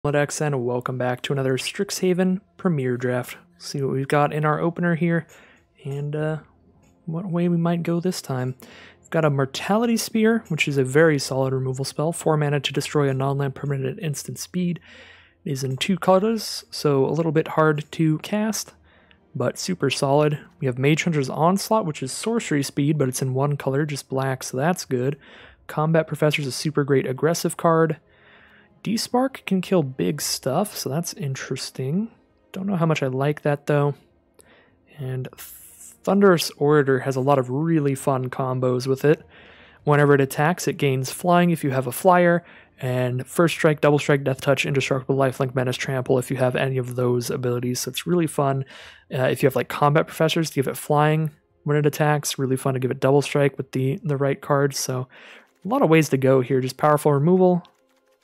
X, and welcome back to another Strixhaven Premier Draft. See what we've got in our opener here, and what way we might go this time. We've got a Mortality Spear, which is a very solid removal spell. 4 mana to destroy a non-land permanent at instant speed. It is in 2 colors, so a little bit hard to cast, but super solid. We have Mage Hunter's Onslaught, which is sorcery speed, but it's in 1 color, just black, so that's good. Combat Professor is a super great aggressive card. D-Spark can kill big stuff, so that's interesting. Don't know how much I like that, though. And Thunderous Orator has a lot of really fun combos with it. Whenever it attacks, it gains flying if you have a flyer, and first strike, double strike, death touch, indestructible, lifelink, menace, trample if you have any of those abilities. So it's really fun. If you have like combat professors, to give it flying when it attacks. Really fun to give it double strike with the right cards. So a lot of ways to go here. Just powerful removal.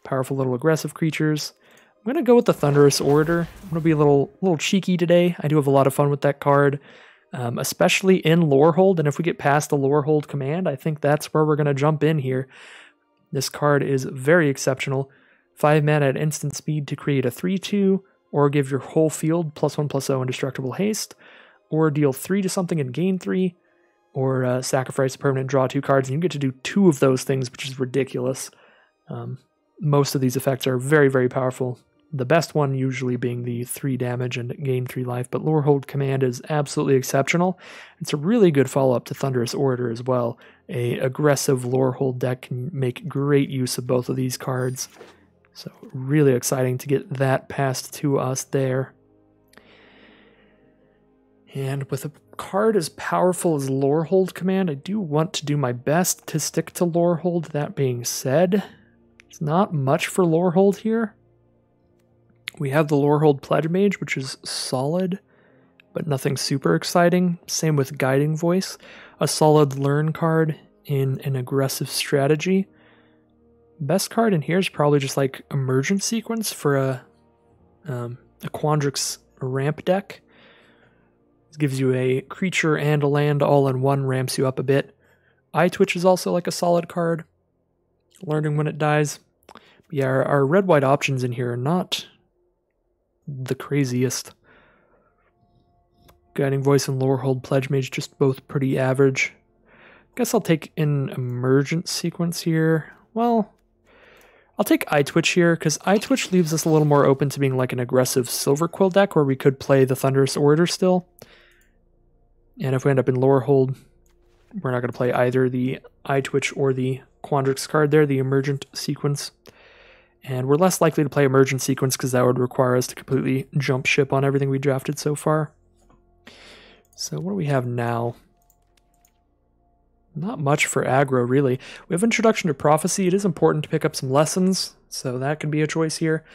Powerful little aggressive creatures. I'm going to go with the Thunderous Orator. I'm going to be a little cheeky today. I do have a lot of fun with that card, especially in Lorehold. And if we get past the Lorehold command, I think that's where we're going to jump in here. This card is very exceptional. 5 mana at instant speed to create a 3/2, or give your whole field +1/+0 indestructible haste, or deal 3 to something and gain 3, or sacrifice a permanent, draw 2 cards, and you get to do 2 of those things, which is ridiculous. Most of these effects are very, very powerful. The best one usually being the 3 damage and gain 3 life, but Lorehold Command is absolutely exceptional. It's a really good follow-up to Thunderous Orator as well. A aggressive Lorehold deck can make great use of both of these cards. So really exciting to get that passed to us there. And with a card as powerful as Lorehold Command, I do want to do my best to stick to Lorehold. That being said, it's not much for Lorehold here. We have the Lorehold Pledge Mage, which is solid, but nothing super exciting. Same with Guiding Voice, a solid learn card in an aggressive strategy. Best card in here is probably just like Emergent Sequence for a Quandrix ramp deck. This gives you a creature and a land all in one, ramps you up a bit. Eye Twitch is also like a solid card. Learning when it dies. Yeah, our red-white options in here are not the craziest. Guiding Voice and Lorehold Pledge Mage just both pretty average. Guess I'll take an Emergent Sequence here. Well, I'll take Eye Twitch here, because Eye Twitch leaves us a little more open to being like an aggressive Silver Quill deck, where we could play the Thunderous Orator still. And if we end up in Lorehold, we're not going to play either the Eye Twitch or the Quandrix card there, the Emergent Sequence. And we're less likely to play Emergent Sequence because that would require us to completely jump ship on everything we drafted so far. So what do we have now? Not much for aggro, really. We have Introduction to Prophecy. It is important to pick up some lessons, so that could be a choice here.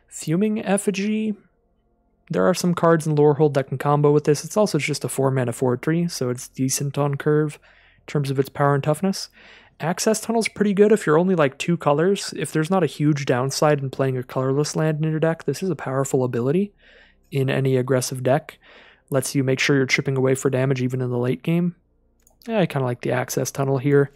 Fuming Effigy. There are some cards in Lorehold that can combo with this. It's also just a 4 mana 4/3, so it's decent on curve in terms of its power and toughness. Access Tunnel's pretty good if you're only like 2 colors. If there's not a huge downside in playing a colorless land in your deck, this is a powerful ability in any aggressive deck. Lets you make sure you're chipping away for damage even in the late game. Yeah, I kind of like the Access Tunnel here.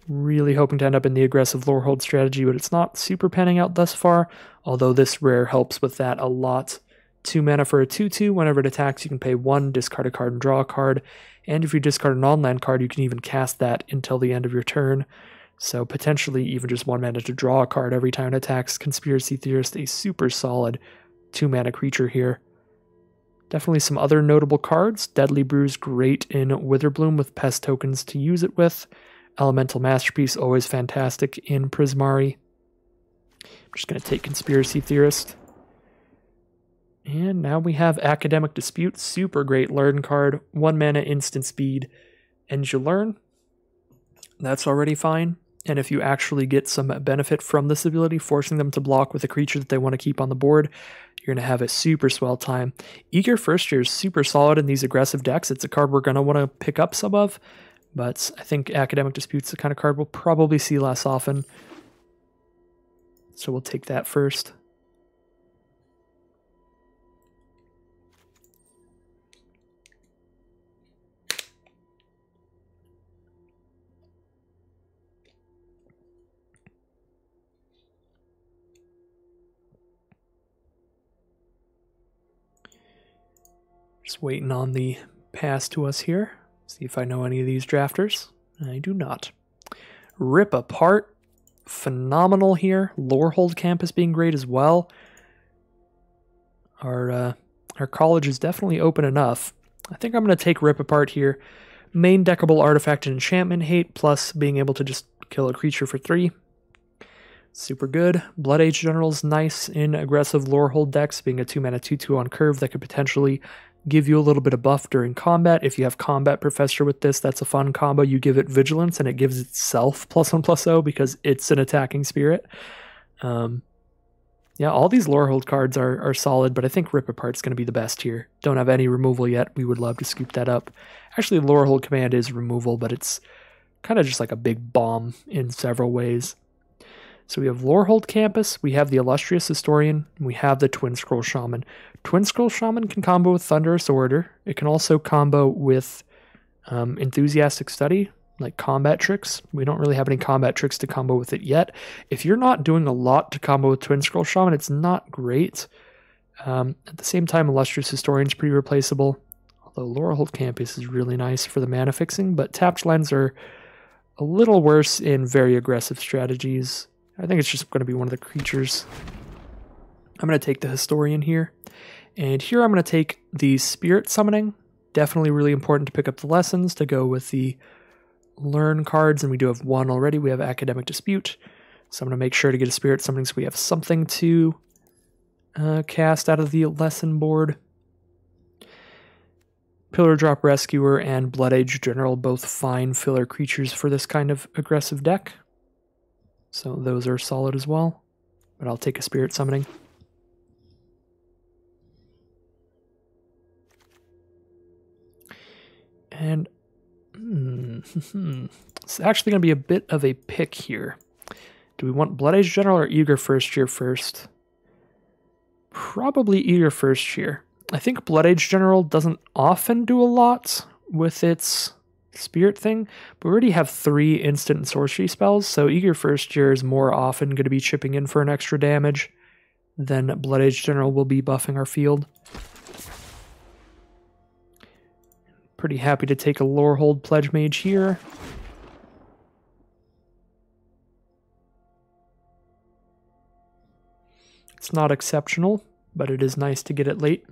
Really hoping to end up in the aggressive Lorehold strategy, but it's not super panning out thus far, although this rare helps with that a lot. 2 mana for a 2/2. Whenever it attacks, you can pay 1, discard a card, and draw a card. And if you discard a non-land card, you can even cast that until the end of your turn. So potentially even just 1 mana to draw a card every time it attacks. Conspiracy Theorist, a super solid 2 mana creature here. Definitely some other notable cards. Deadly Bruise, great in Witherbloom with pest tokens to use it with. Elemental Masterpiece, always fantastic in Prismari. I'm just going to take Conspiracy Theorist. And now we have Academic Dispute, super great learn card, 1 mana instant speed, and you learn. That's already fine. And if you actually get some benefit from this ability, forcing them to block with a creature that they want to keep on the board, you're going to have a super swell time. Eager First Year is super solid in these aggressive decks. It's a card we're going to want to pick up some of, but I think Academic Dispute's the kind of card we'll probably see less often. So we'll take that first. Just waiting on the pass to us here. See if I know any of these drafters. I do not. Rip Apart. Phenomenal here. Lorehold Campus being great as well. Our college is definitely open enough. I think I'm going to take Rip Apart here. Main deckable artifact and enchantment hate, plus being able to just kill a creature for 3. Super good. Blood Age General's nice in aggressive Lorehold decks, being a 2-mana 2/2 on curve that could potentially give you a little bit of buff during combat. If you have Combat Professor with this, that's a fun combo. You give it Vigilance, and it gives itself +1/+0 because it's an attacking spirit. Yeah, all these Lorehold cards are solid, but I think Rip Apart's going to be the best here. Don't have any removal yet. We would love to scoop that up. Actually, Lorehold Command is removal, but it's kind of just like a big bomb in several ways. So we have Lorehold Campus, we have the Illustrious Historian, and we have the Twin Scroll Shaman. Twin Scroll Shaman can combo with Thunderous Order. It can also combo with Enthusiastic Study, like combat tricks. We don't really have any combat tricks to combo with it yet. If you're not doing a lot to combo with Twin Scroll Shaman, it's not great. At the same time, Illustrious Historian is pretty replaceable, although Lorehold Campus is really nice for the mana fixing, but tapped lands are a little worse in very aggressive strategies. I think it's just going to be one of the creatures. I'm going to take the Historian here. And here I'm going to take the Spirit Summoning. Definitely really important to pick up the lessons to go with the Learn cards, and we do have one already. We have Academic Dispute. So I'm going to make sure to get a Spirit Summoning so we have something to cast out of the lesson board. Pillar Drop Rescuer and Blood Age General, both fine filler creatures for this kind of aggressive deck. So those are solid as well, but I'll take a Spirit Summoning. And it's actually going to be a bit of a pick here. Do we want Blood Age General or Eager First Year first? Probably Eager First Year. I think Blood Age General doesn't often do a lot with its Spirit thing, but we already have 3 instant and sorcery spells, so Eager First Year is more often going to be chipping in for an extra damage than Blood Age General will be buffing our field. Pretty happy to take a Lorehold Pledge Mage here. It's not exceptional, but it is nice to get it late.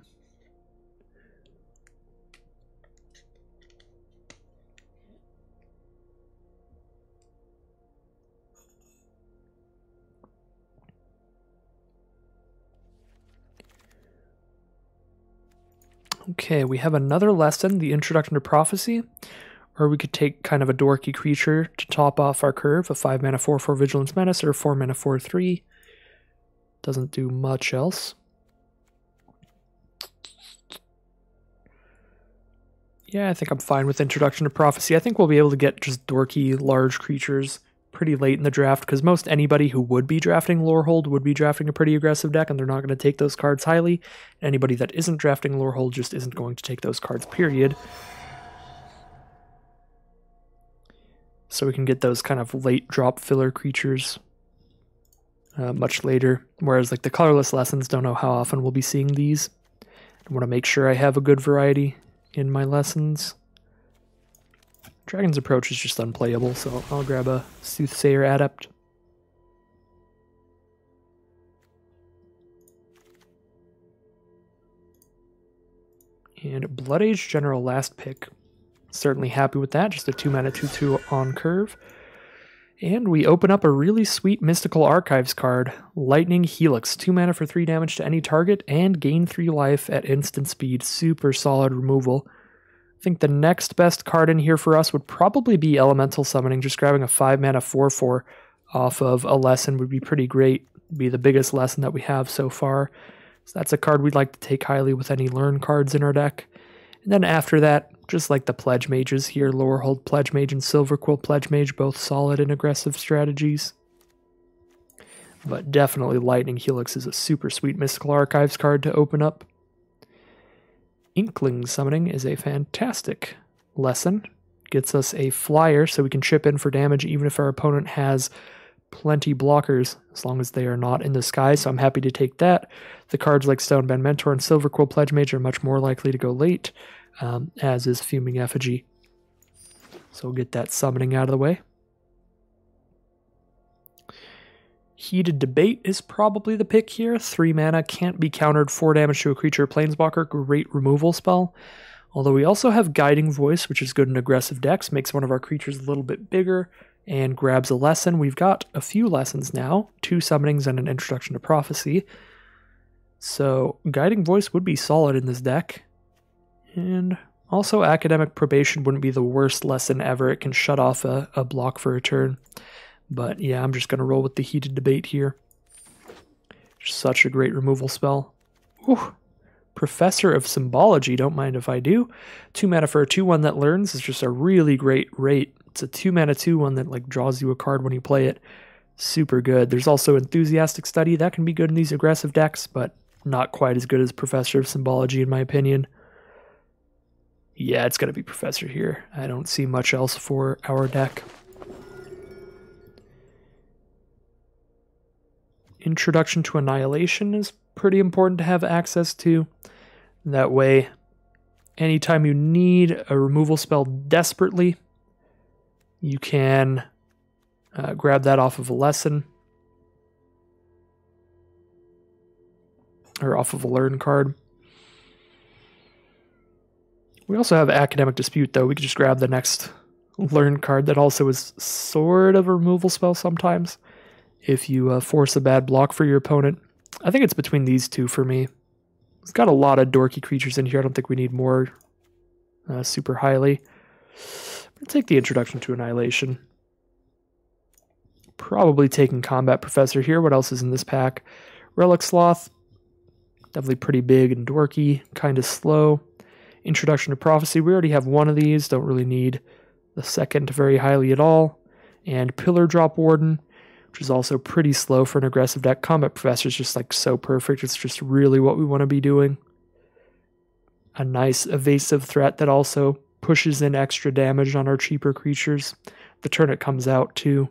Okay, we have another lesson, the Introduction to Prophecy, or we could take kind of a dorky creature to top off our curve, a 5-mana 4/4 Vigilance Menace or a 4-mana 4/3. Doesn't do much else. Yeah, I think I'm fine with Introduction to Prophecy. I think we'll be able to get just dorky, large creatures pretty late in the draft, because most anybody who would be drafting Lorehold would be drafting a pretty aggressive deck, and they're not going to take those cards highly. Anybody that isn't drafting Lorehold just isn't going to take those cards, period. So we can get those kind of late drop filler creatures much later, whereas like the colorless lessons, don't know how often we'll be seeing these. I want to make sure I have a good variety in my lessons. Dragon's Approach is just unplayable, so I'll grab a Soothsayer Adept. And Blood Age General last pick. Certainly happy with that, just a 2-mana 2/2 on curve. And we open up a really sweet Mystical Archives card, Lightning Helix, 2 mana for 3 damage to any target, and gain 3 life at instant speed. Super solid removal. I think the next best card in here for us would probably be Elemental Summoning. Just grabbing a 5-mana 4/4 off of a lesson would be pretty great. Be the biggest lesson that we have so far. So that's a card we'd like to take highly with any Learn cards in our deck. And then after that, just like the Pledge Mages here, Lorehold Pledge Mage and Silverquill Pledge Mage, both solid and aggressive strategies. But definitely Lightning Helix is a super sweet Mystical Archives card to open up. Inkling Summoning is a fantastic lesson. Gets us a flyer so we can chip in for damage even if our opponent has plenty blockers as long as they are not in the sky, so I'm happy to take that. The cards like Stonebend Mentor and Silverquill Pledge Mage are much more likely to go late, as is Fuming Effigy. So we'll get that summoning out of the way. Heated Debate is probably the pick here. 3 mana, can't be countered, 4 damage to a creature or planeswalker, great removal spell. Although we also have Guiding Voice, which is good in aggressive decks, makes one of our creatures a little bit bigger, and grabs a lesson. We've got a few lessons now, 2 summonings and an Introduction to Prophecy. So Guiding Voice would be solid in this deck. And also Academic Probation wouldn't be the worst lesson ever. It can shut off a block for a turn. But yeah, I'm just going to roll with the Heated Debate here. Such a great removal spell. Ooh. Professor of Symbology, don't mind if I do. 2 mana for a 2/1 that learns is just a really great rate. It's a 2 mana 2/1 that like draws you a card when you play it. Super good. There's also Enthusiastic Study. That can be good in these aggressive decks, but not quite as good as Professor of Symbology in my opinion. Yeah, it's going to be Professor here. I don't see much else for our deck. Introduction to Annihilation is pretty important to have access to. That way, anytime you need a removal spell desperately, you can grab that off of a lesson. Or off of a learn card. We also have Academic Dispute, though. We could just grab the next learn card that also is sort of a removal spell sometimes. If you force a bad block for your opponent. I think it's between these two for me. It's got a lot of dorky creatures in here. I don't think we need more super highly. I'll take the Introduction to Annihilation. Probably taking Combat Professor here. What else is in this pack? Relic Sloth. Definitely pretty big and dorky. Kind of slow. Introduction to Prophecy. We already have one of these. Don't really need the second very highly at all. And Pillar Drop Warden, which is also pretty slow for an aggressive deck. Combat Professor is just like so perfect. It's just really what we want to be doing. A nice evasive threat that also pushes in extra damage on our cheaper creatures. The turn it comes out too.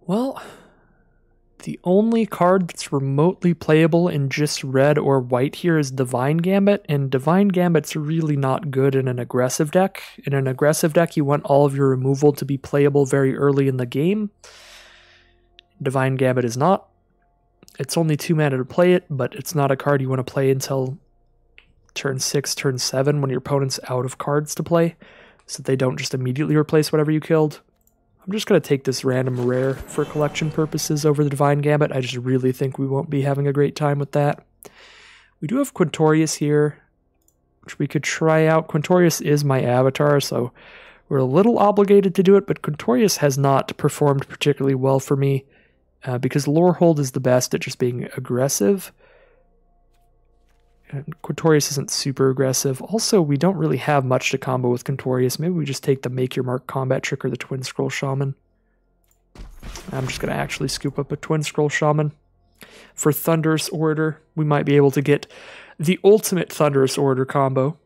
Well, the only card that's remotely playable in just red or white here is Divine Gambit, and Divine Gambit's really not good in an aggressive deck. In an aggressive deck, you want all of your removal to be playable very early in the game. Divine Gambit is not. It's only 2 mana to play it, but it's not a card you want to play until turn 6, turn 7, when your opponent's out of cards to play, so they don't just immediately replace whatever you killed. I'm just going to take this random rare for collection purposes over the Divine Gambit. I just really think we won't be having a great time with that. We do have Quintorius here, which we could try out. Quintorius is my avatar, so we're a little obligated to do it, but Quintorius has not performed particularly well for me because Lorehold is the best at just being aggressive. And Quintorius isn't super aggressive. Also, we don't really have much to combo with Quintorius. Maybe we just take the Make Your Mark Combat Trick or the Twin Scroll Shaman. I'm just going to actually scoop up a Twin Scroll Shaman. For Thunderous Orator, we might be able to get the ultimate Thunderous Orator combo.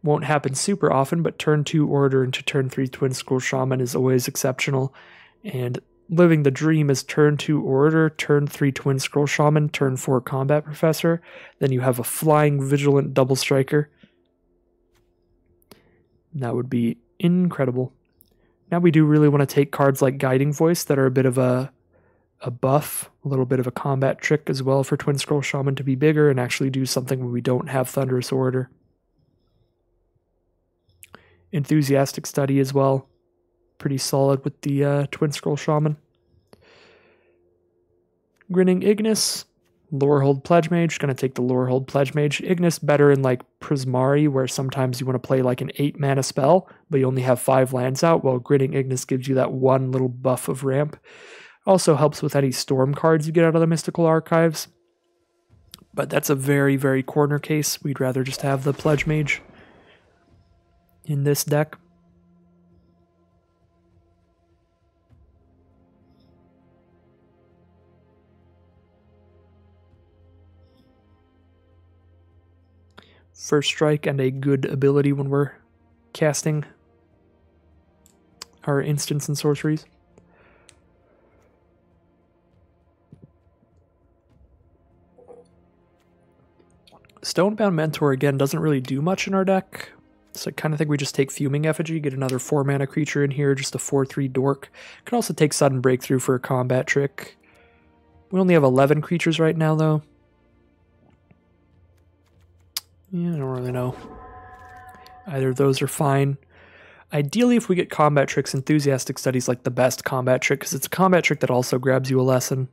Won't happen super often, but turn 2 Orator into turn 3 Twin Scroll Shaman is always exceptional. And living the dream is turn 2 Orator, turn 3 Twin Scroll Shaman, turn 4 Combat Professor. Then you have a Flying Vigilant Double Striker. That would be incredible. Now we do really want to take cards like Guiding Voice that are a bit of a buff, a little bit of a combat trick as well for Twin Scroll Shaman to be bigger and actually do something when we don't have Thunderous Orator. Enthusiastic Study as well. Pretty solid with the Twin Scroll Shaman. Grinning Ignis, Lorehold Pledge Mage. Gonna take the Lorehold Pledge Mage. Ignis better in like Prismari, where sometimes you want to play like an 8 mana spell, but you only have 5 lands out, while Grinning Ignis gives you that one little buff of ramp. Also helps with any storm cards you get out of the Mystical Archives. But that's a very, very corner case. We'd rather just have the Pledge Mage. in this deck. First strike and a good ability when we're casting our instants and sorceries. Stonebound Mentor, again, doesn't really do much in our deck. So I kind of think we just take Fuming Effigy, get another 4-mana creature in here, just a 4/3 dork. Could also take Sudden Breakthrough for a combat trick. We only have 11 creatures right now, though. Yeah, I don't really know. Either of those are fine. Ideally, if we get combat tricks, Enthusiastic Study's like the best combat trick, because it's a combat trick that also grabs you a lesson.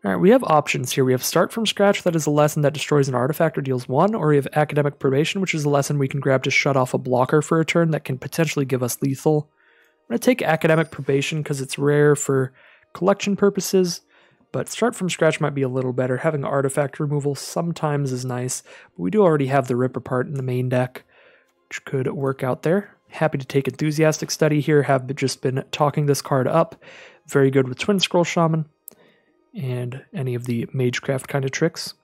Alright, we have options here. We have Start from Scratch, that is a lesson that destroys an artifact or deals 1, or we have Academic Probation, which is a lesson we can grab to shut off a blocker for a turn that can potentially give us lethal. I'm going to take Academic Probation because it's rare for collection purposes, but Start from Scratch might be a little better. Having artifact removal sometimes is nice, but we do already have the Rip Apart in the main deck, which could work out there. Happy to take Enthusiastic Study here, have just been talking this card up. Very good with Twin Scroll Shaman and any of the Magecraft kind of tricks.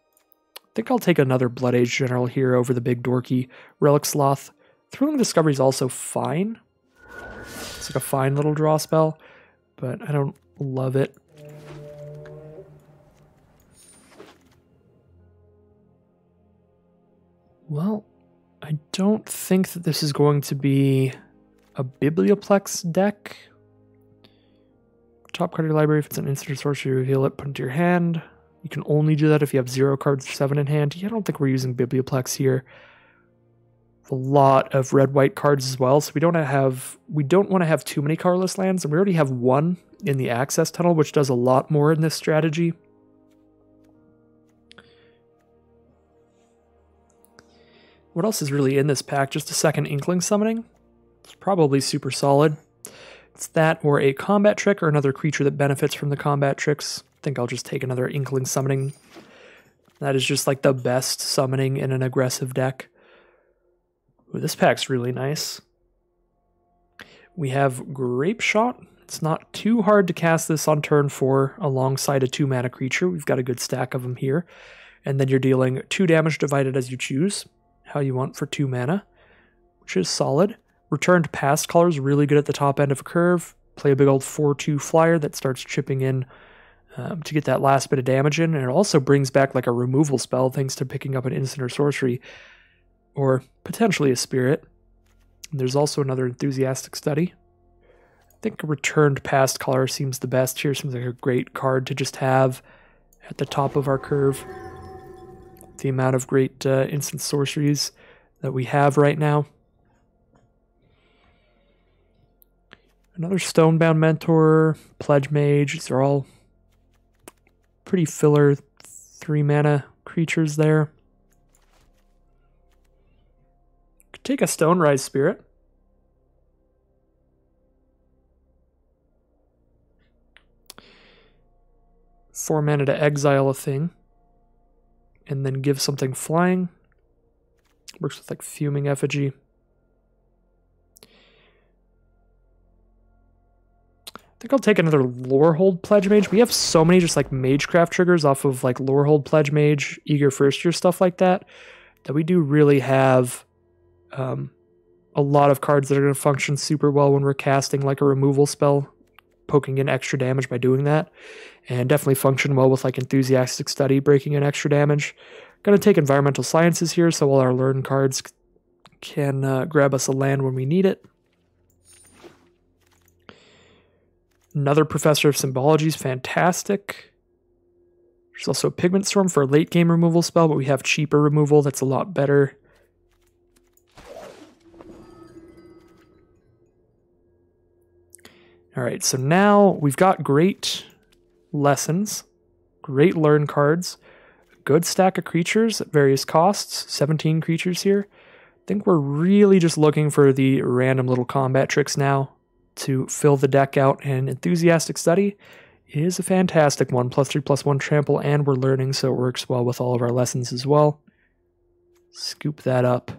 I think I'll take another Blood Age General here over the big dorky Relic Sloth. Thrilling Discovery is also fine. It's like a fine little draw spell, but I don't love it. Well, I don't think that this is going to be a Biblioplex deck. Top card of your library, if it's an instant or sorcery, reveal it, put it into your hand. You can only do that if you have 0 cards or 7 in hand. Yeah, I don't think we're using Biblioplex here. A lot of red-white cards as well, so we don't want to have too many colorless lands, and we already have 1 in the Access Tunnel, which does a lot more in this strategy. What else is really in this pack? Just a second Inkling Summoning. It's probably super solid. It's that or a combat trick or another creature that benefits from the combat tricks. I think I'll just take another Inkling Summoning. That is just like the best summoning in an aggressive deck. Ooh, this pack's really nice. We have Grape Shot. It's not too hard to cast this on turn 4 alongside a 2-mana creature. We've got a good stack of them here. And then you're dealing 2 damage divided as you choose how you want for 2 mana, which is solid. Returned Past Color is really good at the top end of a curve. Play a big old 4/2 flyer that starts chipping in to get that last bit of damage in. And it also brings back like a removal spell thanks to picking up an instant or sorcery, or potentially a spirit. And there's also another Enthusiastic Study. I think a Returned Past Color seems the best here. Seems like a great card to just have at the top of our curve. The amount of great instant sorceries that we have right now. Another Stonebound Mentor, Pledge Mage. These are all pretty filler 3-mana creatures there. Could take a Stonerise Spirit. Four mana to exile a thing. And then give something flying. Works with like Fuming Effigy. I think I'll take another Lorehold Pledge Mage. We have so many just like Magecraft triggers off of like Lorehold Pledge Mage, Eager First Year, stuff like that, that we do really have a lot of cards that are going to function super well when we're casting like a removal spell, poking in extra damage by doing that, and definitely function well with like Enthusiastic Study, breaking in extra damage. Going to take Environmental Sciences here, so all our learn cards can grab us a land when we need it. Another Professor of Symbology is fantastic. There's also a Pigment Storm for a late game removal spell, but we have cheaper removal that's a lot better. Alright, so now we've got great lessons, great learn cards, a good stack of creatures at various costs, 17 creatures here. I think we're really just looking for the random little combat tricks now to fill the deck out, and Enthusiastic Study is a fantastic one. +3/+1 trample, and we're learning, so it works well with all of our lessons as well. Scoop that up.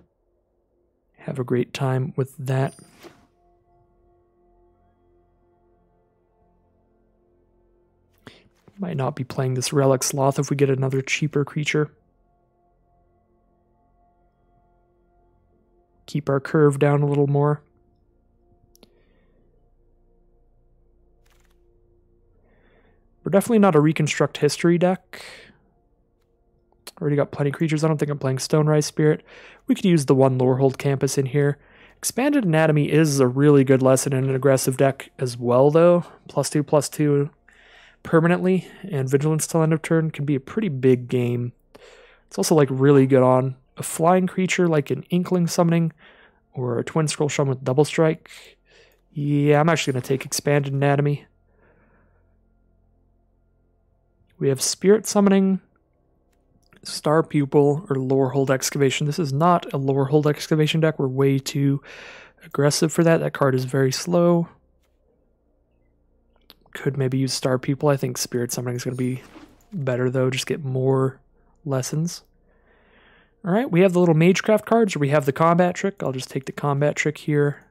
have a great time with that. Might not be playing this Relic Sloth if we get another cheaper creature. Keep our curve down a little more. We're definitely not a Reconstruct History deck. Already got plenty of creatures. I don't think I'm playing Stonerise Spirit. We could use the one Lorehold Campus in here. Expanded Anatomy is a really good lesson in an aggressive deck as well, though. +2/+2 permanently, and Vigilance till end of turn can be a pretty big game. It's also like really good on a flying creature like an Inkling Summoning or a Twin Scroll Shaman with Double Strike. Yeah, I'm actually going to take Expanded Anatomy. We have Spirit Summoning, Star Pupil, or Lorehold Excavation. This is not a Lorehold Excavation deck. We're way too aggressive for that. That card is very slow. Could maybe use Star Pupil. I think Spirit Summoning is going to be better, though. Just get more lessons. All right, we have the little Magecraft cards, or we have the Combat Trick. I'll just take the Combat Trick here.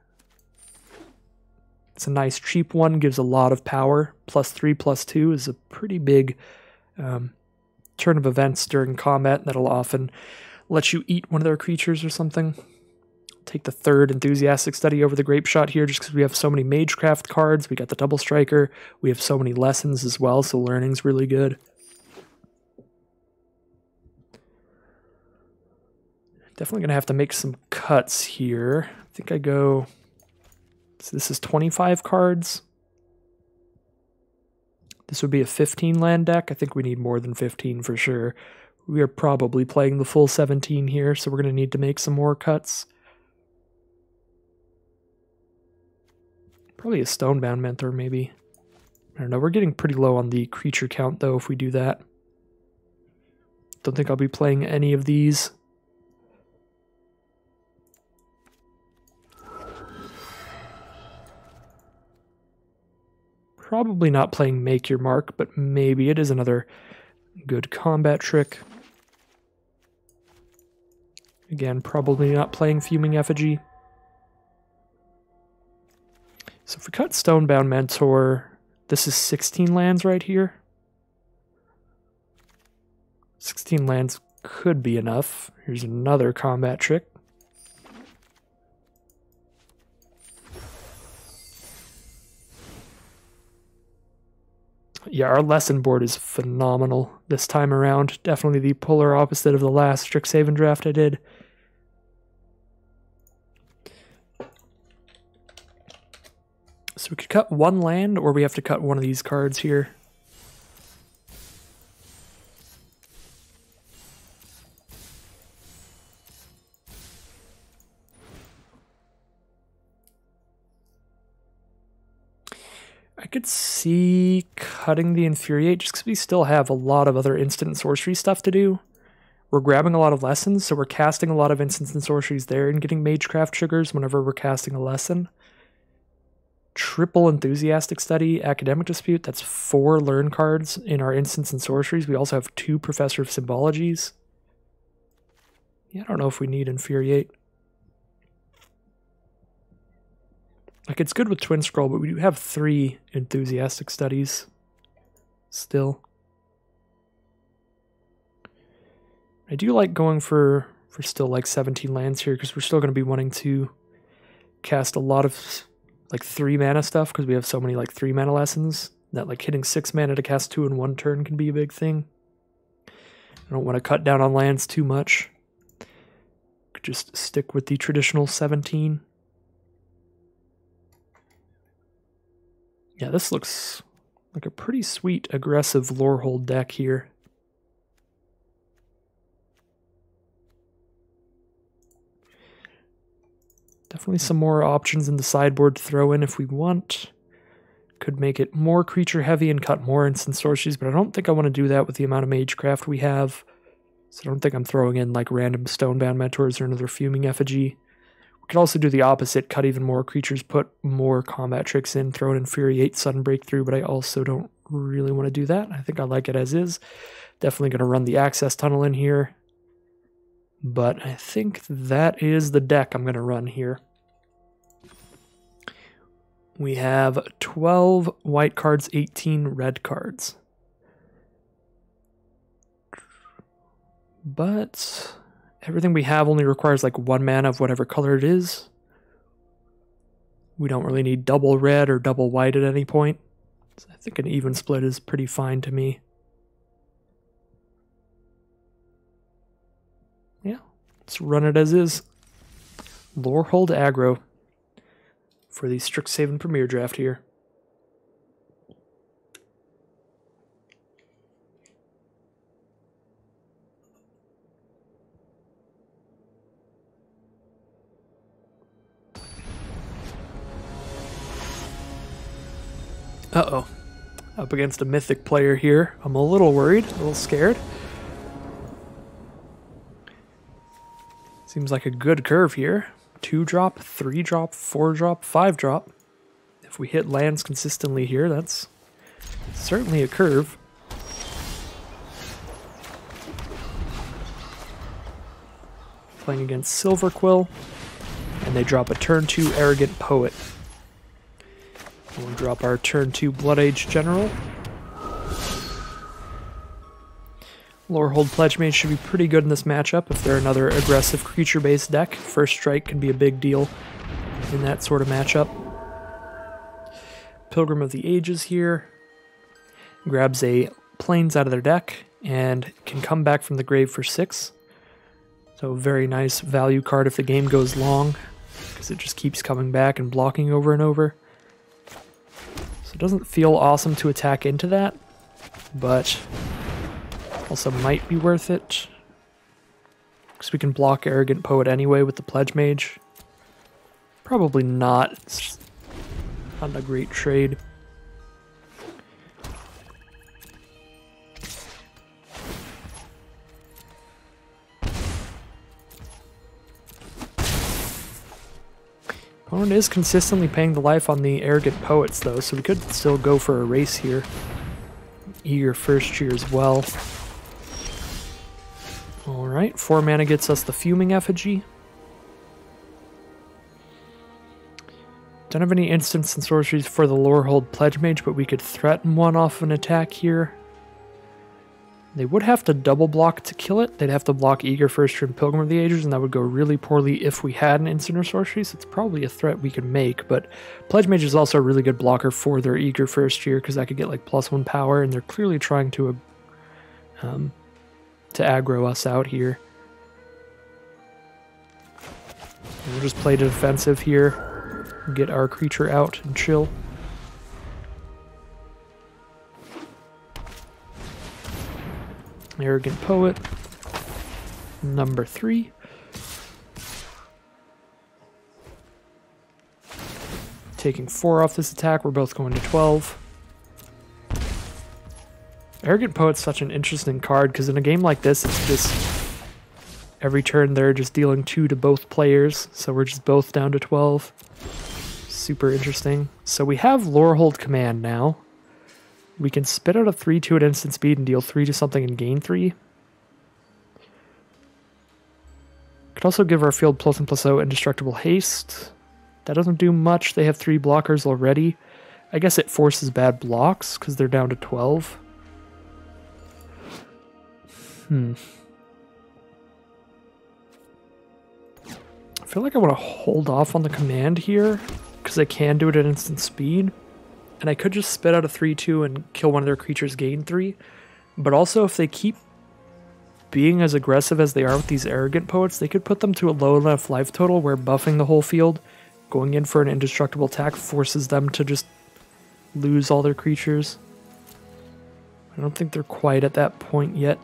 It's a nice cheap one, gives a lot of power. +3/+2 is a pretty big turn of events during combat that'll often let you eat one of their creatures or something. Take the third Enthusiastic Study over the Grape Shot here just because we have so many Magecraft cards. We got the Double Striker. We have so many lessons as well, so learning's really good. Definitely going to have to make some cuts here. I think I go... So this is 25 cards. This would be a 15 land deck. I think we need more than 15 for sure. We are probably playing the full 17 here, so we're going to need to make some more cuts. Probably a Stonebound Mentor, maybe. I don't know. We're getting pretty low on the creature count, though, if we do that. Don't think I'll be playing any of these. Probably not playing Make Your Mark, but maybe it is another good combat trick. Again, probably not playing Fuming Effigy. So if we cut Stonebound Mentor, this is 16 lands right here. 16 lands could be enough. Here's another combat trick. Yeah, our lesson board is phenomenal this time around. Definitely the polar opposite of the last Strixhaven draft I did. So we could cut one land, or we have to cut one of these cards here. I could see cutting the Infuriate just because we still have a lot of other instant and sorcery stuff to do. We're grabbing a lot of lessons, so we're casting a lot of instants and sorceries there and getting Magecraft triggers whenever we're casting a lesson. Triple Enthusiastic Study, Academic Dispute, that's 4 learn cards in our instants and sorceries. We also have 2 Professor of Symbologies. Yeah, I don't know if we need Infuriate. Like, it's good with Twin Scroll, but we do have 3 Enthusiastic Studies still. I do like going for still like 17 lands here, because we're still going to be wanting to cast a lot of like 3 mana stuff, because we have so many like 3 mana lessons that like hitting 6 mana to cast 2 in 1 turn can be a big thing. I don't want to cut down on lands too much. Could just stick with the traditional 17. Yeah, this looks like a pretty sweet aggressive Lorehold deck here. Definitely some more options in the sideboard to throw in if we want. Could make it more creature heavy and cut more instant sorceries, but I don't think I want to do that with the amount of Magecraft we have. So I don't think I'm throwing in like random Stonebound Mentors or another Fuming Effigy. We could also do the opposite, cut even more creatures, put more combat tricks in, throw an Infuriate, Sudden Breakthrough, but I also don't really want to do that. I think I like it as is. Definitely going to run the Access Tunnel in here. But I think that is the deck I'm going to run here. We have 12 white cards, 18 red cards. But everything we have only requires like 1 mana of whatever color it is. We don't really need double red or double white at any point. So I think an even split is pretty fine to me. Yeah, let's run it as is. Lorehold aggro for the Strixhaven Premier Draft here. Uh-oh. Up against a mythic player here. I'm a little worried, a little scared. Seems like a good curve here. 2-drop, 3-drop, 4-drop, 5-drop. If we hit lands consistently here, that's certainly a curve. Playing against Silver Quill, and they drop a turn 2 Arrogant Poet. We'll drop our turn 2 Blood Age General. Lorehold Pledge Mage should be pretty good in this matchup if they're another aggressive creature-based deck. First Strike can be a big deal in that sort of matchup. Pilgrim of the Ages here. Grabs a Plains out of their deck and can come back from the grave for 6. So very nice value card if the game goes long, because it just keeps coming back and blocking over and over. So it doesn't feel awesome to attack into that, but also might be worth it, because we can block Arrogant Poet anyway with the Pledge Mage. Probably not. It's not a great trade. Opponent is consistently paying the life on the Arrogant Poets though, so we could still go for a race here. Eager First Cheer as well. Alright, 4 mana gets us the Fuming Effigy. Don't have any instants and sorceries for the Lorehold Pledge Mage, but we could threaten one off an attack here. They would have to double block to kill it. They'd have to block Eager First Cheer and Pilgrim of the Ages, and that would go really poorly if we had an instant or sorcery, so it's probably a threat we could make, but Pledge Mage is also a really good blocker for their Eager First Cheer, because that could get like +1 power, and they're clearly trying to aggro us out here. And we'll just play defensive here, get our creature out and chill. Arrogant Poet, number 3. Taking 4 off this attack, we're both going to 12. Arrogant Poet's such an interesting card, because in a game like this, it's just every turn they're just dealing 2 to both players, so we're just both down to 12. Super interesting. So we have Lorehold Command now. We can spit out a 3/2 at instant speed and deal 3 to something and gain 3. Could also give our field +1/+0 indestructible haste. That doesn't do much. They have 3 blockers already. I guess it forces bad blocks because they're down to 12. I feel like I want to hold off on the command here because I can do it at instant speed. And I could just spit out a 3/2 and kill one of their creatures, gain 3. But also, if they keep being as aggressive as they are with these Arrogant Poets, they could put them to a low enough life total where buffing the whole field, going in for an indestructible attack, forces them to just lose all their creatures. I don't think they're quite at that point yet.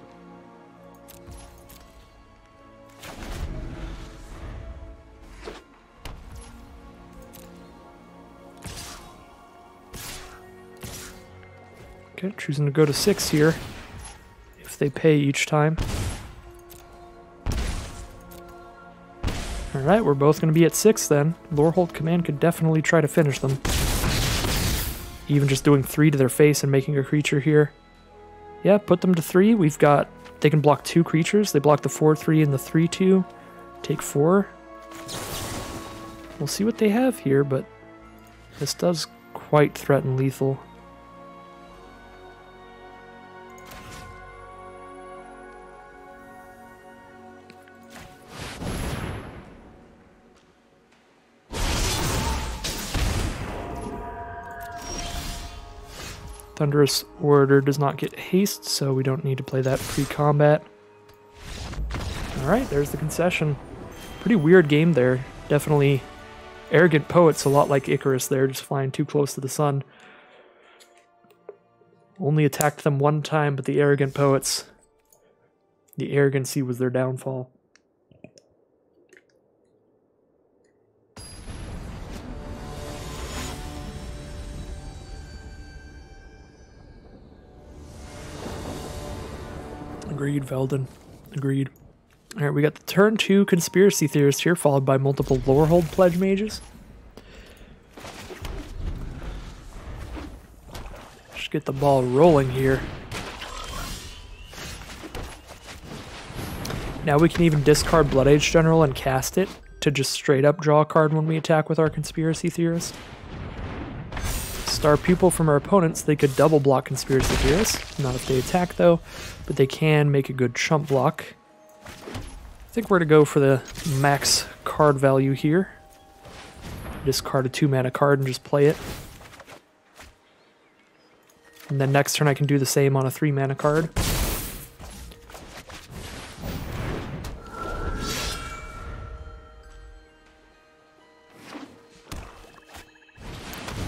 Okay, choosing to go to 6 here, if they pay each time. Alright, we're both going to be at 6 then. Lorehold Command could definitely try to finish them. Even just doing 3 to their face and making a creature here. Yeah, put them to 3. We've got they can block 2 creatures. They block the 4/3 and the 3/2. Take 4. We'll see what they have here, but this does quite threaten lethal. Thunderous Order does not get haste, so we don't need to play that pre-combat. Alright, there's the concession. Pretty weird game there. Definitely Arrogant Poet's a lot like Icarus there, just flying too close to the sun. Only attacked them one time, but the Arrogant Poets, the arrogancy was their downfall. Agreed, Veldon. Agreed. Alright, we got the turn 2 Conspiracy Theorist here, followed by multiple Lorehold Pledge Mages. Just get the ball rolling here. Now we can even discard Blood Age General and cast it to just straight up draw a card when we attack with our Conspiracy Theorist. Star Pupil from our opponents, they could double block Conspiracy Theorist. Not if they attack though, but they can make a good chump block. I think we're going to go for the max card value here. Discard a 2-mana card and just play it. And then next turn I can do the same on a 3-mana card.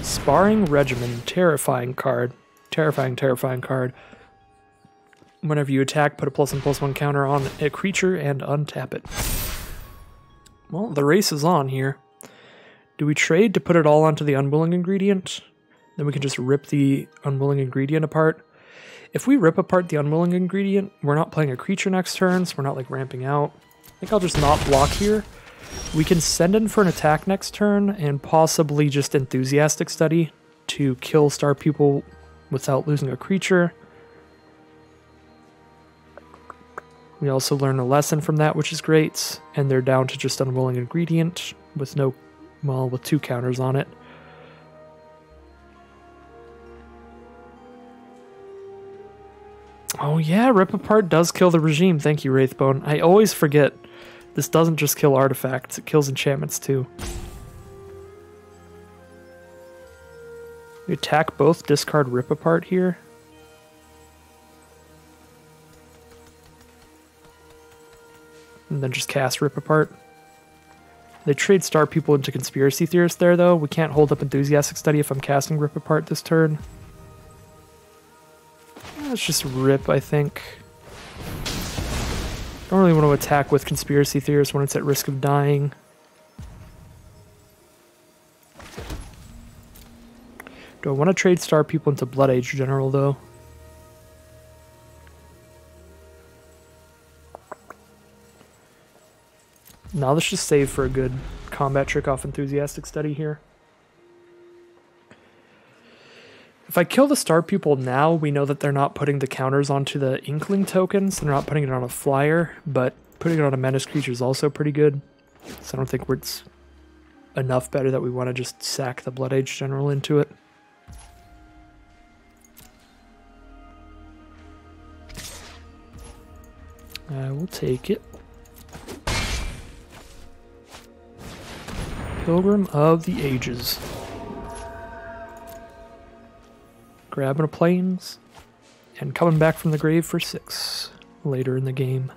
Sparring Regimen, terrifying card. Terrifying card. Whenever you attack, put a +1/+1 counter on a creature and untap it. Well, the race is on here. Do we trade to put it all onto the Unwilling Ingredient? Then we can just rip the Unwilling Ingredient apart. If we rip apart the Unwilling Ingredient, we're not playing a creature next turn, so we're not like ramping out. I think I'll just not block here. We can send in for an attack next turn and possibly just Enthusiastic Study to kill Star Pupil without losing a creature. We also learn a lesson from that, which is great, and they're down to just Unwilling Ingredient with no, well, with 2 counters on it. Oh yeah, Rip Apart does kill the regime. Thank you, Wraithbone. I always forget. This doesn't just kill artifacts, it kills enchantments too. We attack both, discard Rip Apart here. And then just cast Rip Apart. They trade Star Pupil into Conspiracy Theorist there though. We can't hold up Enthusiastic Study if I'm casting Rip Apart this turn. Let's just rip, I think. Don't really want to attack with Conspiracy Theorist when it's at risk of dying. Do I want to trade Star Pupil into Blood Age General though? Now let's just save for a good combat trick off Enthusiastic Study here. If I kill the Star Pupil now, we know that they're not putting the counters onto the Inkling tokens. They're not putting it on a flyer, but putting it on a menace creature is also pretty good. So I don't think it's enough better that we want to just sack the Blood Age General into it. I will take it. Pilgrim of the Ages. Grabbing a Plains, and coming back from the grave for 6 later in the game.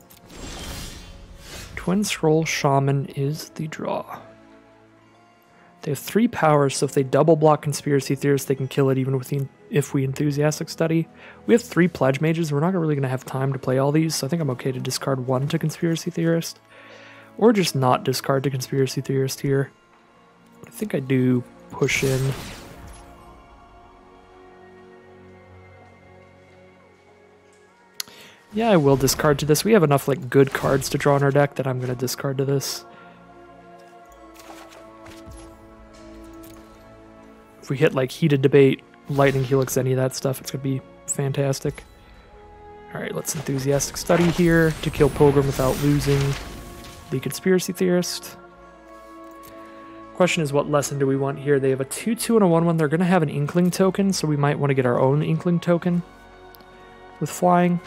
Twin Scroll Shaman is the draw. They have 3 powers, so if they double block Conspiracy Theorist, they can kill it even with if we Enthusiastic Study. We have 3 Pledge Mages, we're not really going to have time to play all these, so I think I'm okay to discard 1 to Conspiracy Theorist. Or just not discard to Conspiracy Theorist here. I think I do push in. Yeah, I will discard to this. We have enough like good cards to draw in our deck that I'm going to discard to this. If we hit like Heated Debate, Lightning Helix, any of that stuff, it's going to be fantastic. Alright, let's Enthusiastic Study here to kill Pilgrim without losing the Conspiracy Theorist. Question is, what lesson do we want here? They have a 2/2 and a 1/1. They're going to have an Inkling token, so we might want to get our own Inkling token with flying.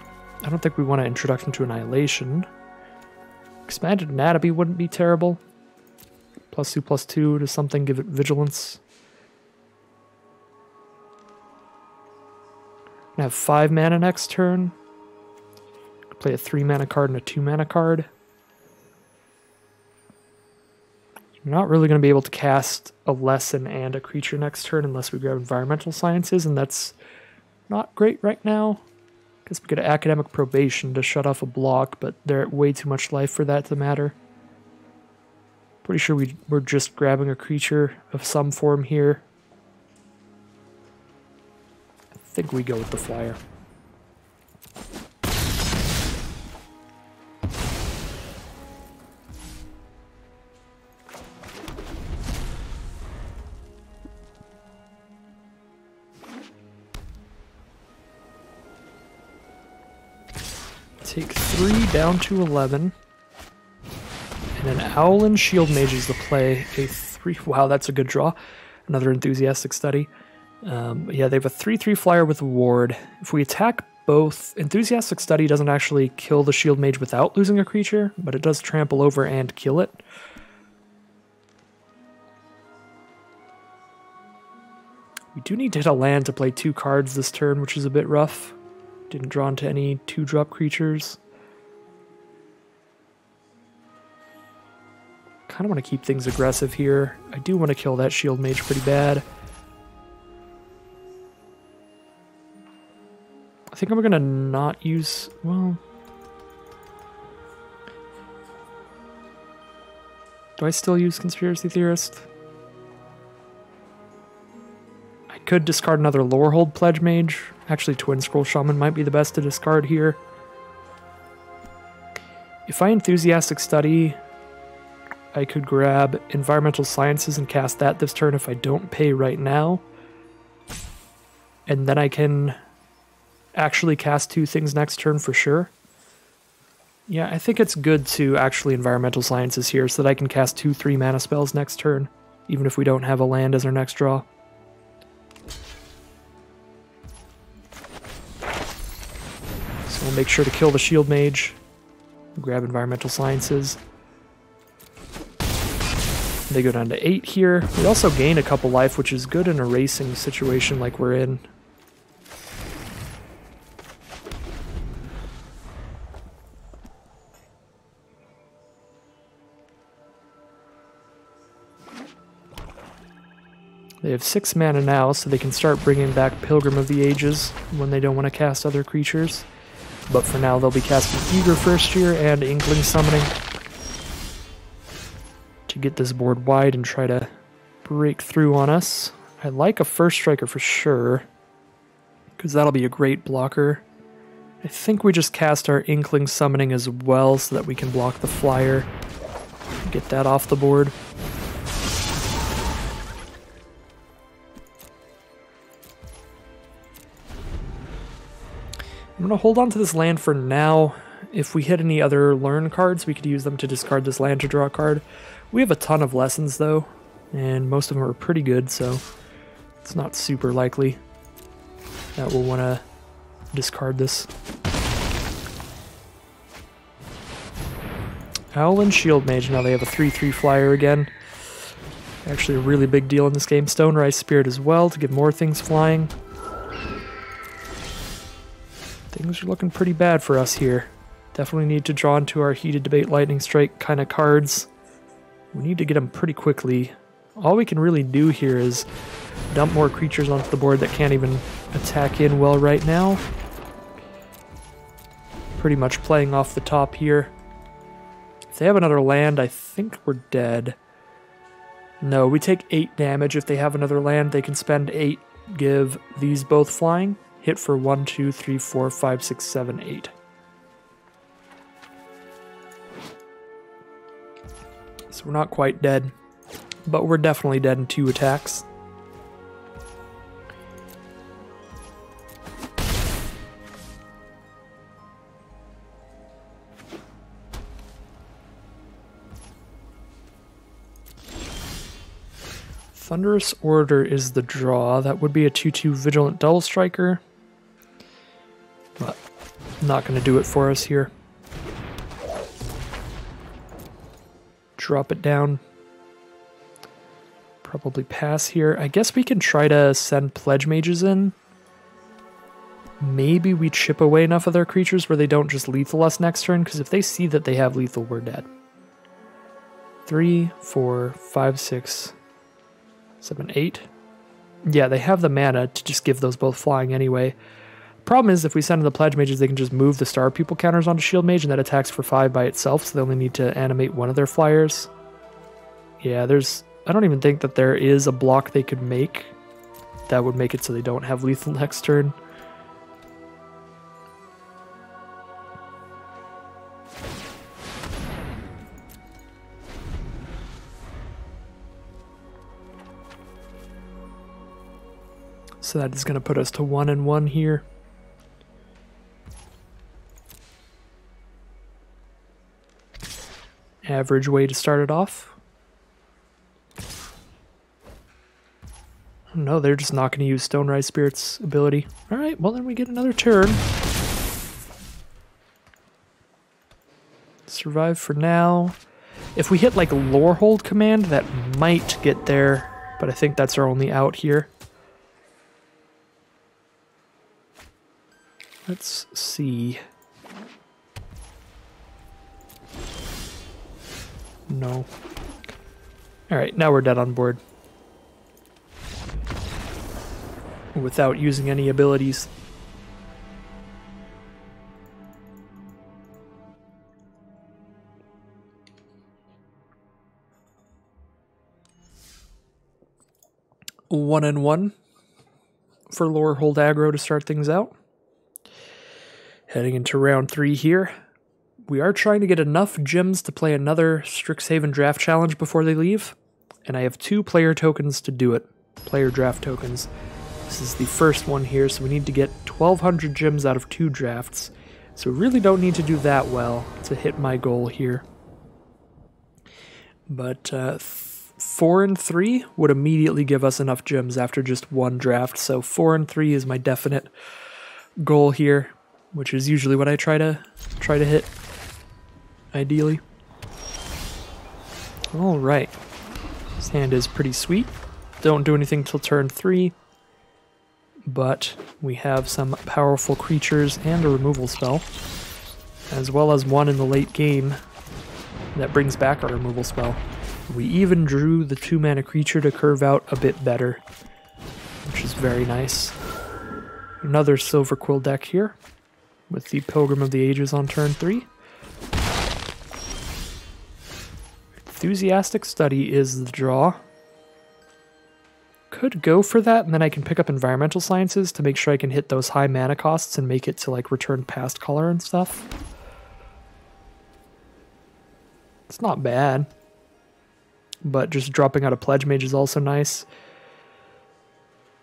I don't think we want to Introduction to Annihilation. Expanded Anatomy wouldn't be terrible. +2/+2 to something, give it Vigilance. Gonna have 5 mana next turn. Play a 3 mana card and a 2 mana card. You're not really going to be able to cast a lesson and a creature next turn unless we grab Environmental Sciences, and that's not great right now. Guess we get Academic Probation to shut off a block, but they're at way too much life for that to matter. Pretty sure we're just grabbing a creature of some form here. I think we go with the flyer. Take 3 down to 11. And an Owl and Shield Mage is the play. A 3. Wow, that's a good draw. Another Enthusiastic Study. Yeah, they have a 3/3 flyer with Ward. If we attack both, Enthusiastic Study doesn't actually kill the Shield Mage without losing a creature, but it does trample over and kill it. We do need to hit a land to play 2 cards this turn, which is a bit rough. Didn't draw into any 2-drop creatures. Kind of want to keep things aggressive here. I do want to kill that Shield Mage pretty bad. I think I'm going to not use... well... do I still use Conspiracy Theorist? I could discard another Lorehold Pledge Mage. Actually, Twin Scroll Shaman might be the best to discard here. If I Enthusiastic Study, I could grab Environmental Sciences and cast that this turn if I don't pay right now. And then I can actually cast 2 things next turn for sure. Yeah, I think it's good to actually Environmental Sciences here so that I can cast 2 3-mana spells next turn, even if we don't have a land as our next draw. So we'll make sure to kill the Shield Mage, grab Environmental Sciences. They go down to 8 here. We also gain a couple life, which is good in a racing situation like we're in. They have 6 mana now, so they can start bringing back Pilgrim of the Ages when they don't want to cast other creatures. But for now, they'll be casting Eager First Year and Inkling Summoning to get this board wide and try to break through on us. I like a First Striker for sure, because that'll be a great blocker. I think we just cast our Inkling Summoning as well so that we can block the flyer and get that off the board. I'm going to hold on to this land for now. If we hit any other learn cards, we could use them to discard this land to draw a card. We have a ton of lessons, though, and most of them are pretty good, so it's not super likely that we'll want to discard this. Owl and Shield Mage, now they have a 3/3 flyer again. Actually a really big deal in this game. Stonerise Spirit as well to get more things flying. Things are looking pretty bad for us here. Definitely need to draw into our Heated Debate Lightning Strike kind of cards. We need to get them pretty quickly. All we can really do here is dump more creatures onto the board that can't even attack in well right now. Pretty much playing off the top here. If they have another land, I think we're dead. No, we take 8 damage. If they have another land, they can spend 8, give these both flying. Hit for 1, 2, 3, 4, 5, 6, 7, 8. So we're not quite dead, but we're definitely dead in 2 attacks. Thunderous Order is the draw. That would be a 2/2 Vigilant Double Striker. But not going to do it for us here. Drop it down. Probably pass here. I guess we can try to send Pledge Mages in. Maybe we chip away enough of their creatures where they don't just lethal us next turn, because if they see that they have lethal, we're dead. 3, 4, 5, 6, 7, 8. Yeah, they have the mana to just give those both flying anyway. Problem is, if we send in the Pledge Mages, they can just move the Star Pupil counters onto Shield Mage, and that attacks for 5 by itself, so they only need to animate one of their flyers. Yeah, I don't even think that there is a block they could make that would make it so they don't have lethal next turn. So that is going to put us to 1-1 here. Average way to start it off. No, they're just not going to use Stonerise Spirit's ability. Alright, well then we get another turn. Survive for now. If we hit like Lorehold command, that might get there, but I think that's our only out here. Let's see. No. Alright, now we're dead on board. Without using any abilities. One and one for Lorehold aggro to start things out. Heading into round 3 here. We are trying to get enough gems to play another Strixhaven Draft Challenge before they leave. And I have 2 player tokens to do it. Player draft tokens. This is the first one here, so we need to get 1,200 gems out of 2 drafts. So we really don't need to do that well to hit my goal here. But 4 and 3 would immediately give us enough gems after just 1 draft. So 4 and 3 is my definite goal here, which is usually what I try to hit, ideally. All right, this hand is pretty sweet. Don't do anything till turn 3. But we have some powerful creatures and a removal spell, as well as one in the late game that brings back our removal spell. We even drew the 2-mana creature to curve out a bit better, which is very nice. Another Silver Quill deck here, with the Pilgrim of the Ages on turn 3. Enthusiastic Study is the draw. Could go for that, and then I can pick up Environmental Sciences to make sure I can hit those high mana costs and make it to like return past color and stuff. It's not bad. But just dropping out a Pledge Mage is also nice.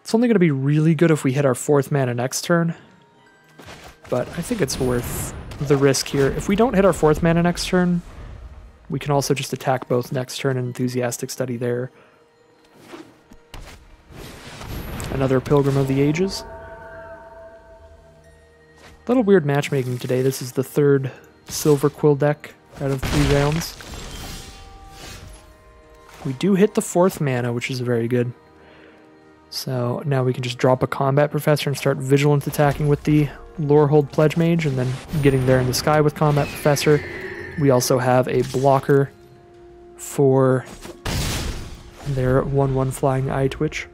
It's only going to be really good if we hit our 4th mana next turn. But I think it's worth the risk here. If we don't hit our 4th mana next turn, we can also just attack both next turn and Enthusiastic Study there. Another Pilgrim of the Ages. A little weird matchmaking today. This is the 3rd Silver Quill deck out of 3 rounds. We do hit the 4th mana, which is very good. So now we can just drop a Combat Professor and start Vigilant attacking with the Lorehold Pledge Mage, and then getting there in the sky with Combat Professor. We also have a blocker for their 1/1 Flying Eye Twitch.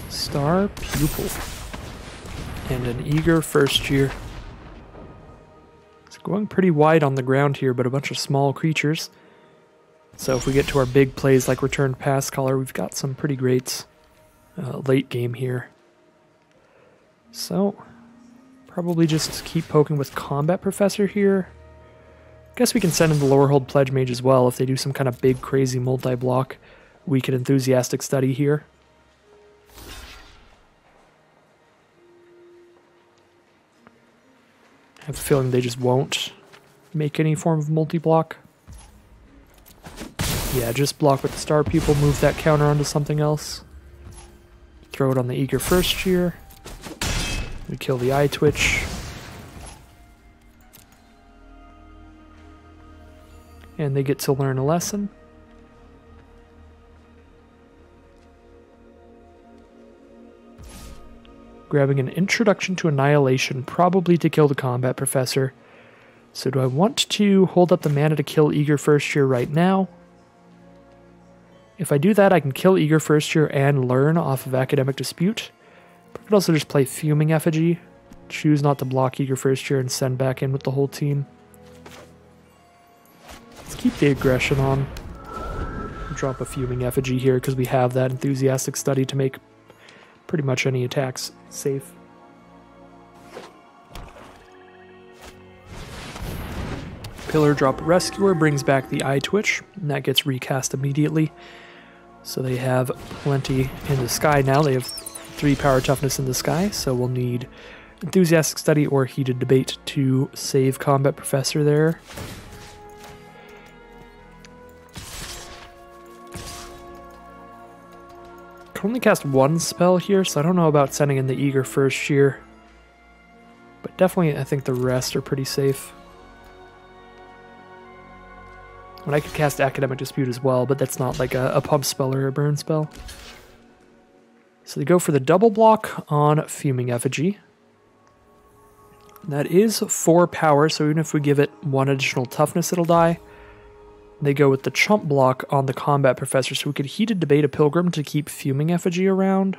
Star Pupil. And an Eager First Year. It's going pretty wide on the ground here, but a bunch of small creatures. So if we get to our big plays like Return Past Color, we've got some pretty great late game here. So probably just keep poking with Combat Professor here. Guess we can send in the Lorehold Pledge Mage as well. If they do some kind of big crazy multi-block, we can Enthusiastic Study here. I have a feeling they just won't make any form of multi-block. Yeah, just block with the star pupil, move that counter onto something else. Throw it on the eager first year. We kill the eye twitch. And they get to learn a lesson. Grabbing an Introduction to Annihilation, probably to kill the combat professor. So do I want to hold up the mana to kill eager first year right now? If I do that, I can kill eager first year and learn off of Academic Dispute. But I could also just play Fuming Effigy, choose not to block eager first year, and send back in with the whole team. Let's keep the aggression on. Drop a Fuming Effigy here because we have that Enthusiastic Study to make pretty much any attacks safe. Pillar drop Rescuer brings back the Eye Twitch, and that gets recast immediately. So they have plenty in the sky now. They have 3 power toughness in the sky, so we'll need Enthusiastic Study or Heated Debate to save Combat Professor there. Can only cast 1 spell here, so I don't know about sending in the Eager first year. But definitely I think the rest are pretty safe. And I could cast Academic Dispute as well, but that's not like a pump spell or a burn spell. So they go for the double block on Fuming Effigy. That is 4 power, so even if we give it 1 additional toughness, it'll die. They go with the chump block on the Combat Professor, so we could Heated Debate a Pilgrim to keep Fuming Effigy around.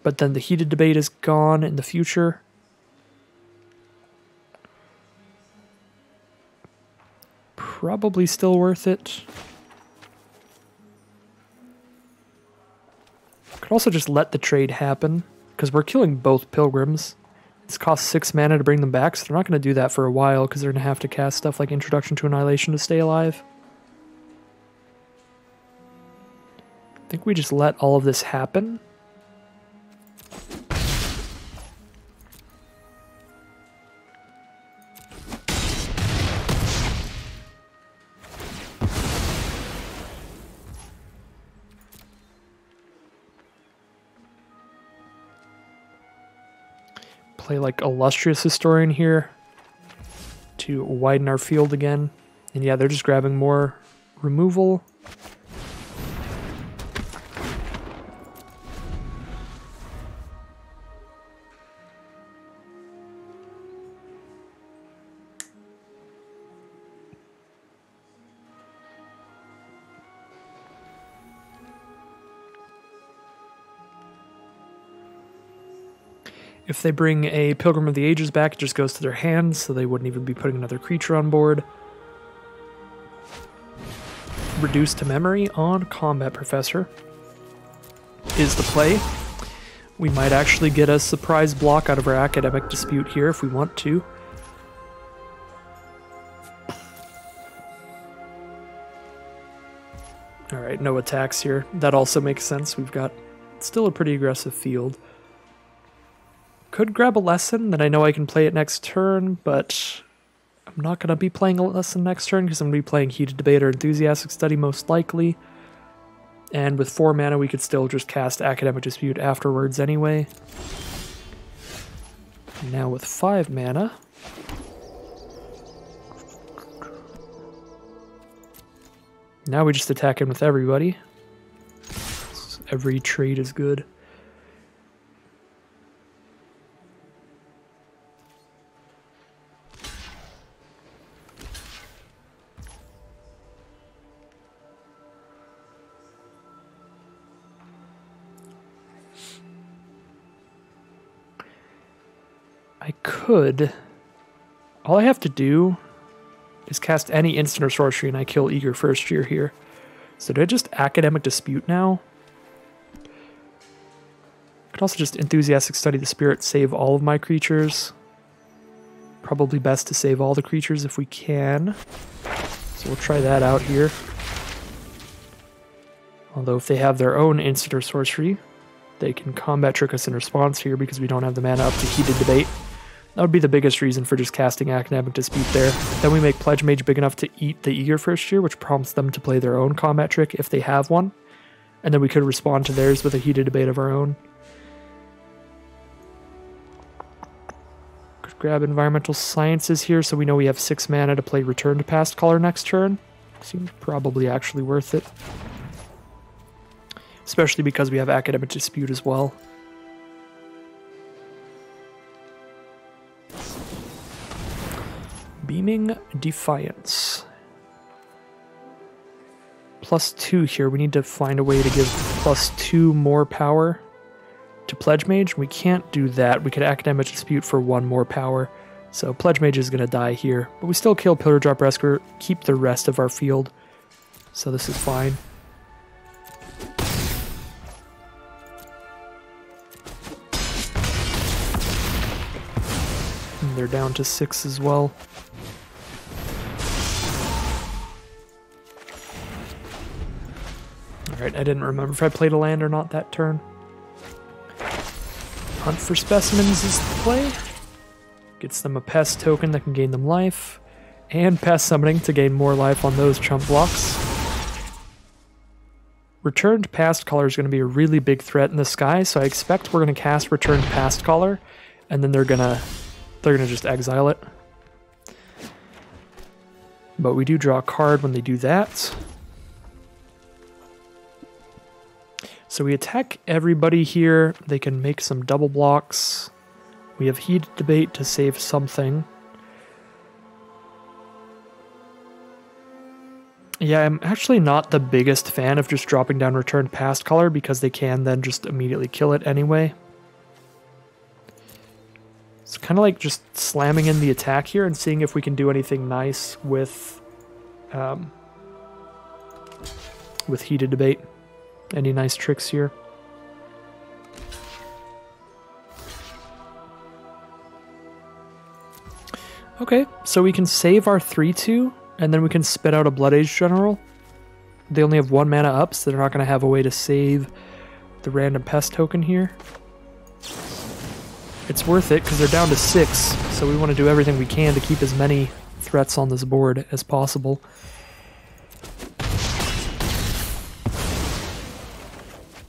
But then the Heated Debate is gone in the future. Probably still worth it. Could also just let the trade happen, because we're killing both Pilgrims. This costs 6 mana to bring them back, so they're not going to do that for a while, because they're going to have to cast stuff like Introduction to Annihilation to stay alive. I think we just let all of this happen. Play like Illustrious Historian here to widen our field again. And yeah, they're just grabbing more removal. If they bring a Pilgrim of the Ages back, it just goes to their hands, so they wouldn't even be putting another creature on board. Reduce to Memory on Combat Professor is the play. We might actually get a surprise block out of our Academic Dispute here if we want to. Alright, no attacks here. That also makes sense. We've got still a pretty aggressive field. Could grab a lesson that I know I can play it next turn, but I'm not going to be playing a lesson next turn because I'm going to be playing Heated Debate or Enthusiastic Study most likely. And with 4 mana, we could still just cast Academic Dispute afterwards anyway. Now with 5 mana, now we just attack him with everybody. Every trade is good. I could. All I have to do is cast any instant or sorcery and I kill Eager first year here. So do I just Academic Dispute now? I could also just Enthusiastic Study the Spirit, save all of my creatures. Probably best to save all the creatures if we can. So we'll try that out here. Although if they have their own instant or sorcery, they can combat trick us in response here because we don't have the mana up to Heated Debate. That would be the biggest reason for just casting Academic Dispute there. Then we make Pledge Mage big enough to eat the Eager First Year, which prompts them to play their own combat trick if they have one. And then we could respond to theirs with a Heated Debate of our own. Could grab Environmental Sciences here so we know we have 6 mana to play Return to Past Color next turn. Seems probably actually worth it. Especially because we have Academic Dispute as well. Beaming Defiance. +2 here. We need to find a way to give +2 more power to Pledge Mage. We can't do that. We could Academic Dispute for 1 more power. So Pledge Mage is going to die here. But we still kill Pillar Drop Rescuer, keep the rest of our field. So this is fine. And they're down to 6 as well. Alright, I didn't remember if I played a land or not that turn. Hunt for Specimens is the play. Gets them a Pest token that can gain them life. And Pest Summoning to gain more life on those chump blocks. Return to Past Caller is going to be a really big threat in the sky, so I expect we're going to cast Return to Past Caller, and then they're gonna just exile it. But we do draw a card when they do that. So we attack everybody here. They can make some double blocks. We have Heated Debate to save something. Yeah, I'm actually not the biggest fan of just dropping down Return Past Color because they can then just immediately kill it anyway. It's kind of like just slamming in the attack here and seeing if we can do anything nice with Heated Debate. Any nice tricks here? Okay, so we can save our 3/2, and then we can spit out a Blood Age General. They only have 1 mana up, so they're not going to have a way to save the random Pest token here. It's worth it, because they're down to 6, so we want to do everything we can to keep as many threats on this board as possible.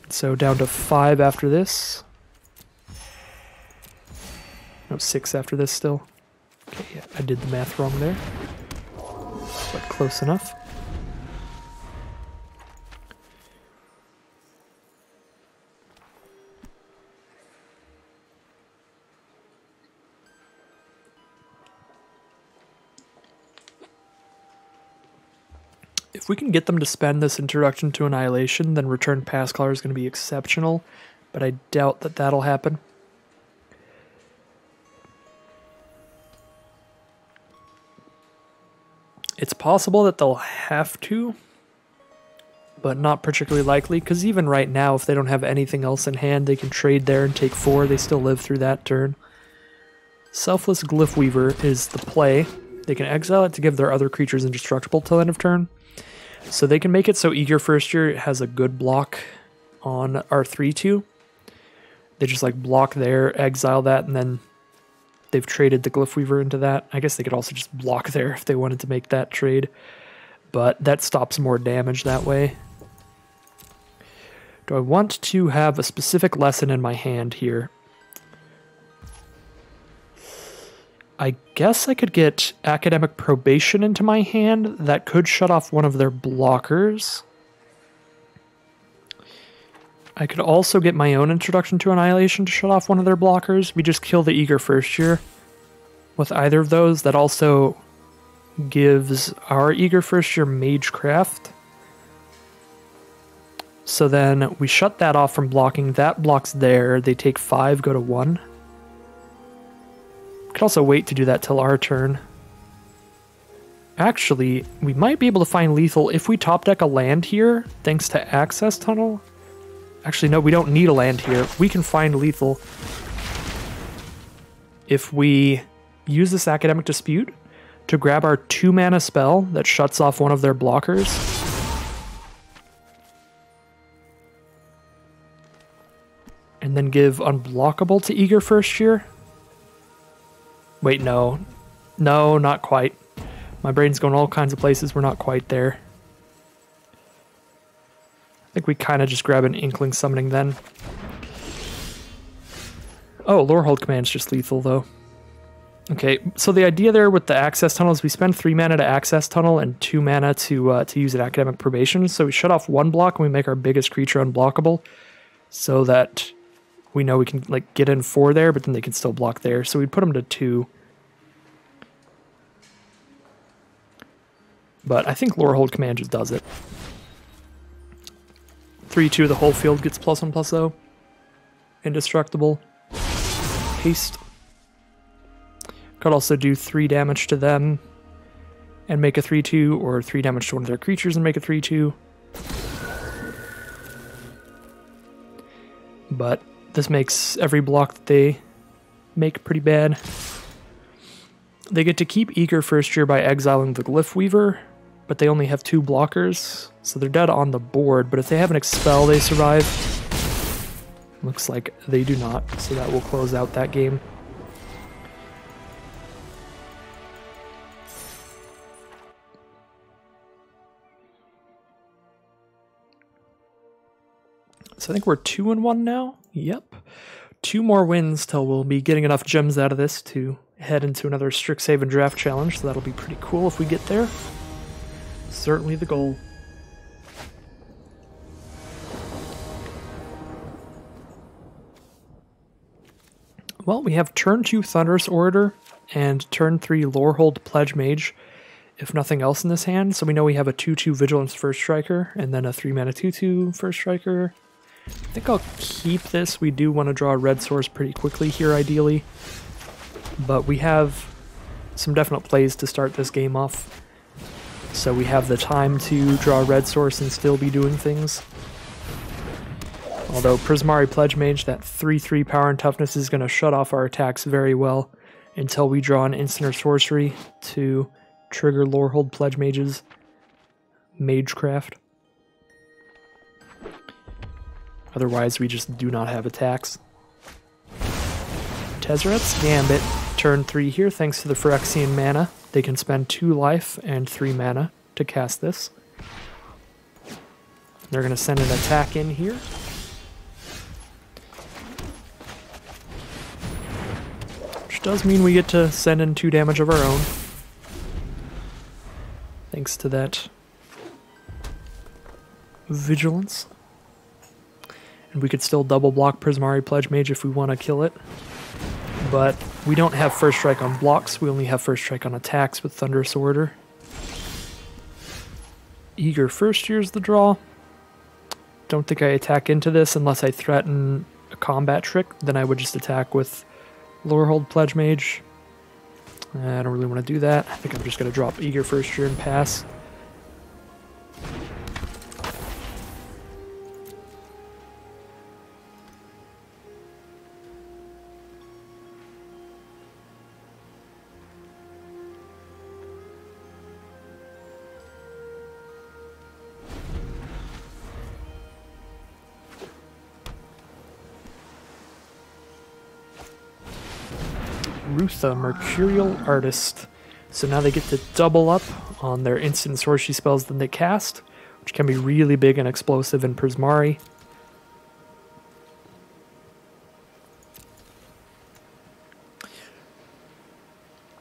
So down to 5 after this. No, 6 after this still. Okay, yeah, I did the math wrong there. But close enough. If we can get them to spend this Introduction to Annihilation, then Return Past Color is going to be exceptional, but I doubt that that'll happen. It's possible that they'll have to, but not particularly likely, because even right now, if they don't have anything else in hand, they can trade there and take 4. They still live through that turn. Selfless Glyph Weaver is the play. They can exile it to give their other creatures indestructible till end of turn. So they can make it so Eager First Year has a good block on our 3/2. They just like block there, exile that, and then they've traded the Glyph Weaver into that. I guess they could also just block there if they wanted to make that trade. But that stops more damage that way. Do I want to have a specific lesson in my hand here? I guess I could get Academic Probation into my hand. That could shut off one of their blockers. I could also get my own Introduction to Annihilation to shut off one of their blockers. We just kill the Eager First Year with either of those. That also gives our Eager First Year Magecraft. So then we shut that off from blocking. That blocks there. They take 5, go to 1. Could also wait to do that till our turn. Actually, we might be able to find lethal if we top deck a land here, thanks to Access Tunnel. Actually, no, we don't need a land here. We can find lethal if we use this Academic Dispute to grab our 2 mana spell that shuts off one of their blockers. and then give unblockable to Eager First Year. Wait, no. No, not quite. My brain's going all kinds of places. We're not quite there. I think we kind of just grab an Inkling Summoning then. Oh, Lorehold Command's just lethal, though. Okay, so the idea there with the Access Tunnel is we spend 3 mana to Access Tunnel and 2 mana to use an Academic Probation. So we shut off 1 block and we make our biggest creature unblockable, so that we know we can like get in 4 there, but then they can still block there. So we'd put them to 2. But I think Lorehold Command just does it. 3/2 the whole field gets +1/+0. Indestructible. Haste. Could also do 3 damage to them and make a 3/2, or 3 damage to one of their creatures and make a 3/2. But this makes every block that they make pretty bad. They get to keep Eager First Year by exiling the Glyph Weaver, but they only have 2 blockers, so they're dead on the board. But if they have an Expel, they survive. Looks like they do not, so that will close out that game. So I think we're 2-1 now. Yep. 2 more wins till we'll be getting enough gems out of this to head into another Strixhaven Draft Challenge, so that'll be pretty cool if we get there. Certainly the goal. Well, we have turn 2 Thunderous Orator and turn 3 Lorehold Pledge Mage, if nothing else in this hand. So we know we have a 2/2 Vigilance First Striker and then a 3 mana 2/2 First Striker. I think I'll keep this. We do want to draw a red source pretty quickly here, ideally. But we have some definite plays to start this game off. So we have the time to draw a red source and still be doing things. Although Prismari Pledge Mage, that 3/3 power and toughness, is going to shut off our attacks very well until we draw an instant or sorcery to trigger Lorehold Pledge Mage's Magecraft. Otherwise, we just do not have attacks. Tezzeret's Gambit, turn 3 here, thanks to the Phyrexian mana. They can spend 2 life and 3 mana to cast this. They're going to send an attack in here. Which does mean we get to send in 2 damage of our own. Thanks to that Vigilance. And we could still double block Prismari Pledge Mage if we want to kill it. But we don't have First Strike on blocks, we only have First Strike on attacks with Thunderous Orator. Eager First Year's the draw. Don't think I attack into this unless I threaten a combat trick, then I would just attack with Lorehold Pledge Mage. I don't really want to do that. I think I'm just going to drop Eager First Year and pass. Rutha, Mercurial Artist. So now they get to double up on their instant sorcery spells that they cast, which can be really big and explosive in Prismari.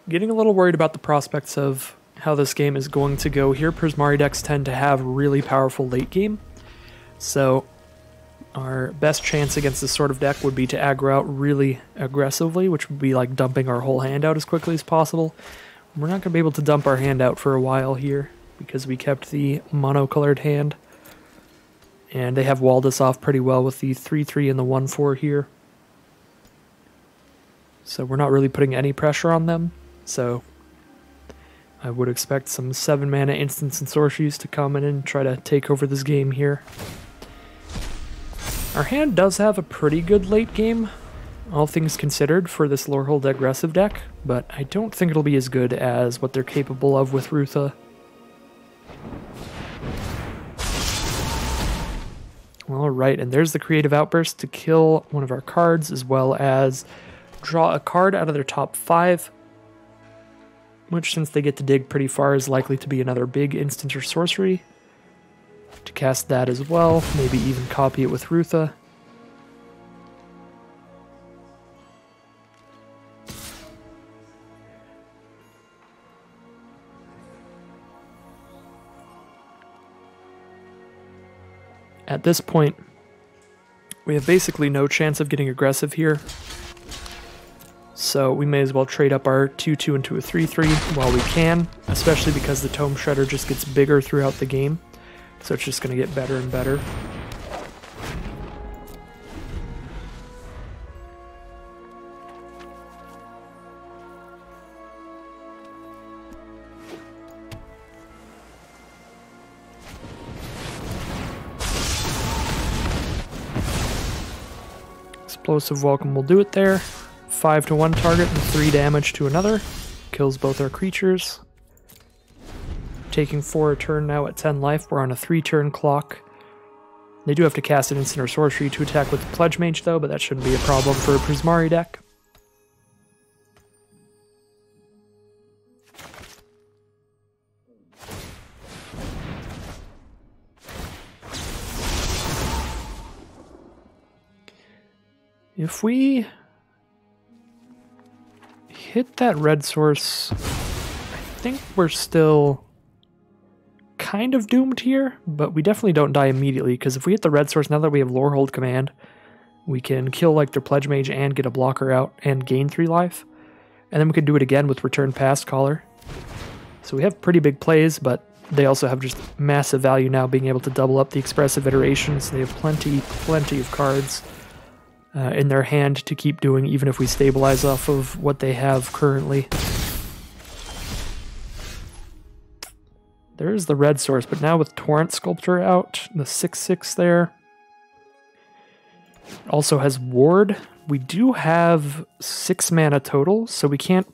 Getting a little worried about the prospects of how this game is going to go here. Prismari decks tend to have really powerful late game, so our best chance against this sort of deck would be to aggro out really aggressively, which would be like dumping our whole hand out as quickly as possible. We're not going to be able to dump our hand out for a while here because we kept the mono-colored hand. And they have walled us off pretty well with the 3/3 and the 1/4 here. So we're not really putting any pressure on them. So I would expect some 7 mana instants and sorceries to come in and try to take over this game here. Our hand does have a pretty good late game, all things considered, for this Lorehold aggressive deck, but I don't think it'll be as good as what they're capable of with Rutha. All right, and there's the Creative Outburst to kill one of our cards, as well as draw a card out of their top 5, which, since they get to dig pretty far, is likely to be another big instant or sorcery. To cast that as well, maybe even copy it with Rutha. At this point, we have basically no chance of getting aggressive here. So we may as well trade up our 2-2 into a 3-3 while we can, especially because the Tome Shredder just gets bigger throughout the game. So it's just going to get better and better. Explosive Welcome will do it there. 5 to one target and 3 damage to another. Kills both our creatures. Taking 4 a turn now at 10 life. We're on a 3-turn clock. They do have to cast an instant or sorcery to attack with the Pledge Mage though, but that shouldn't be a problem for a Prismari deck. If we hit that red source, I think we're still kind of doomed here, but we definitely don't die immediately, because if we hit the red source, now that we have Lorehold Command, we can kill like their Pledge Mage and get a blocker out and gain 3 life. And then we could do it again with Return Past Caller. So we have pretty big plays, but they also have just massive value now, being able to double up the expressive iterations. They have plenty of cards in their hand to keep doing, even if we stabilize off of what they have currently. There's the red source, but now with Torrent Sculptor out, the 6/6 there. It also has Ward. We do have 6 mana total, so we can't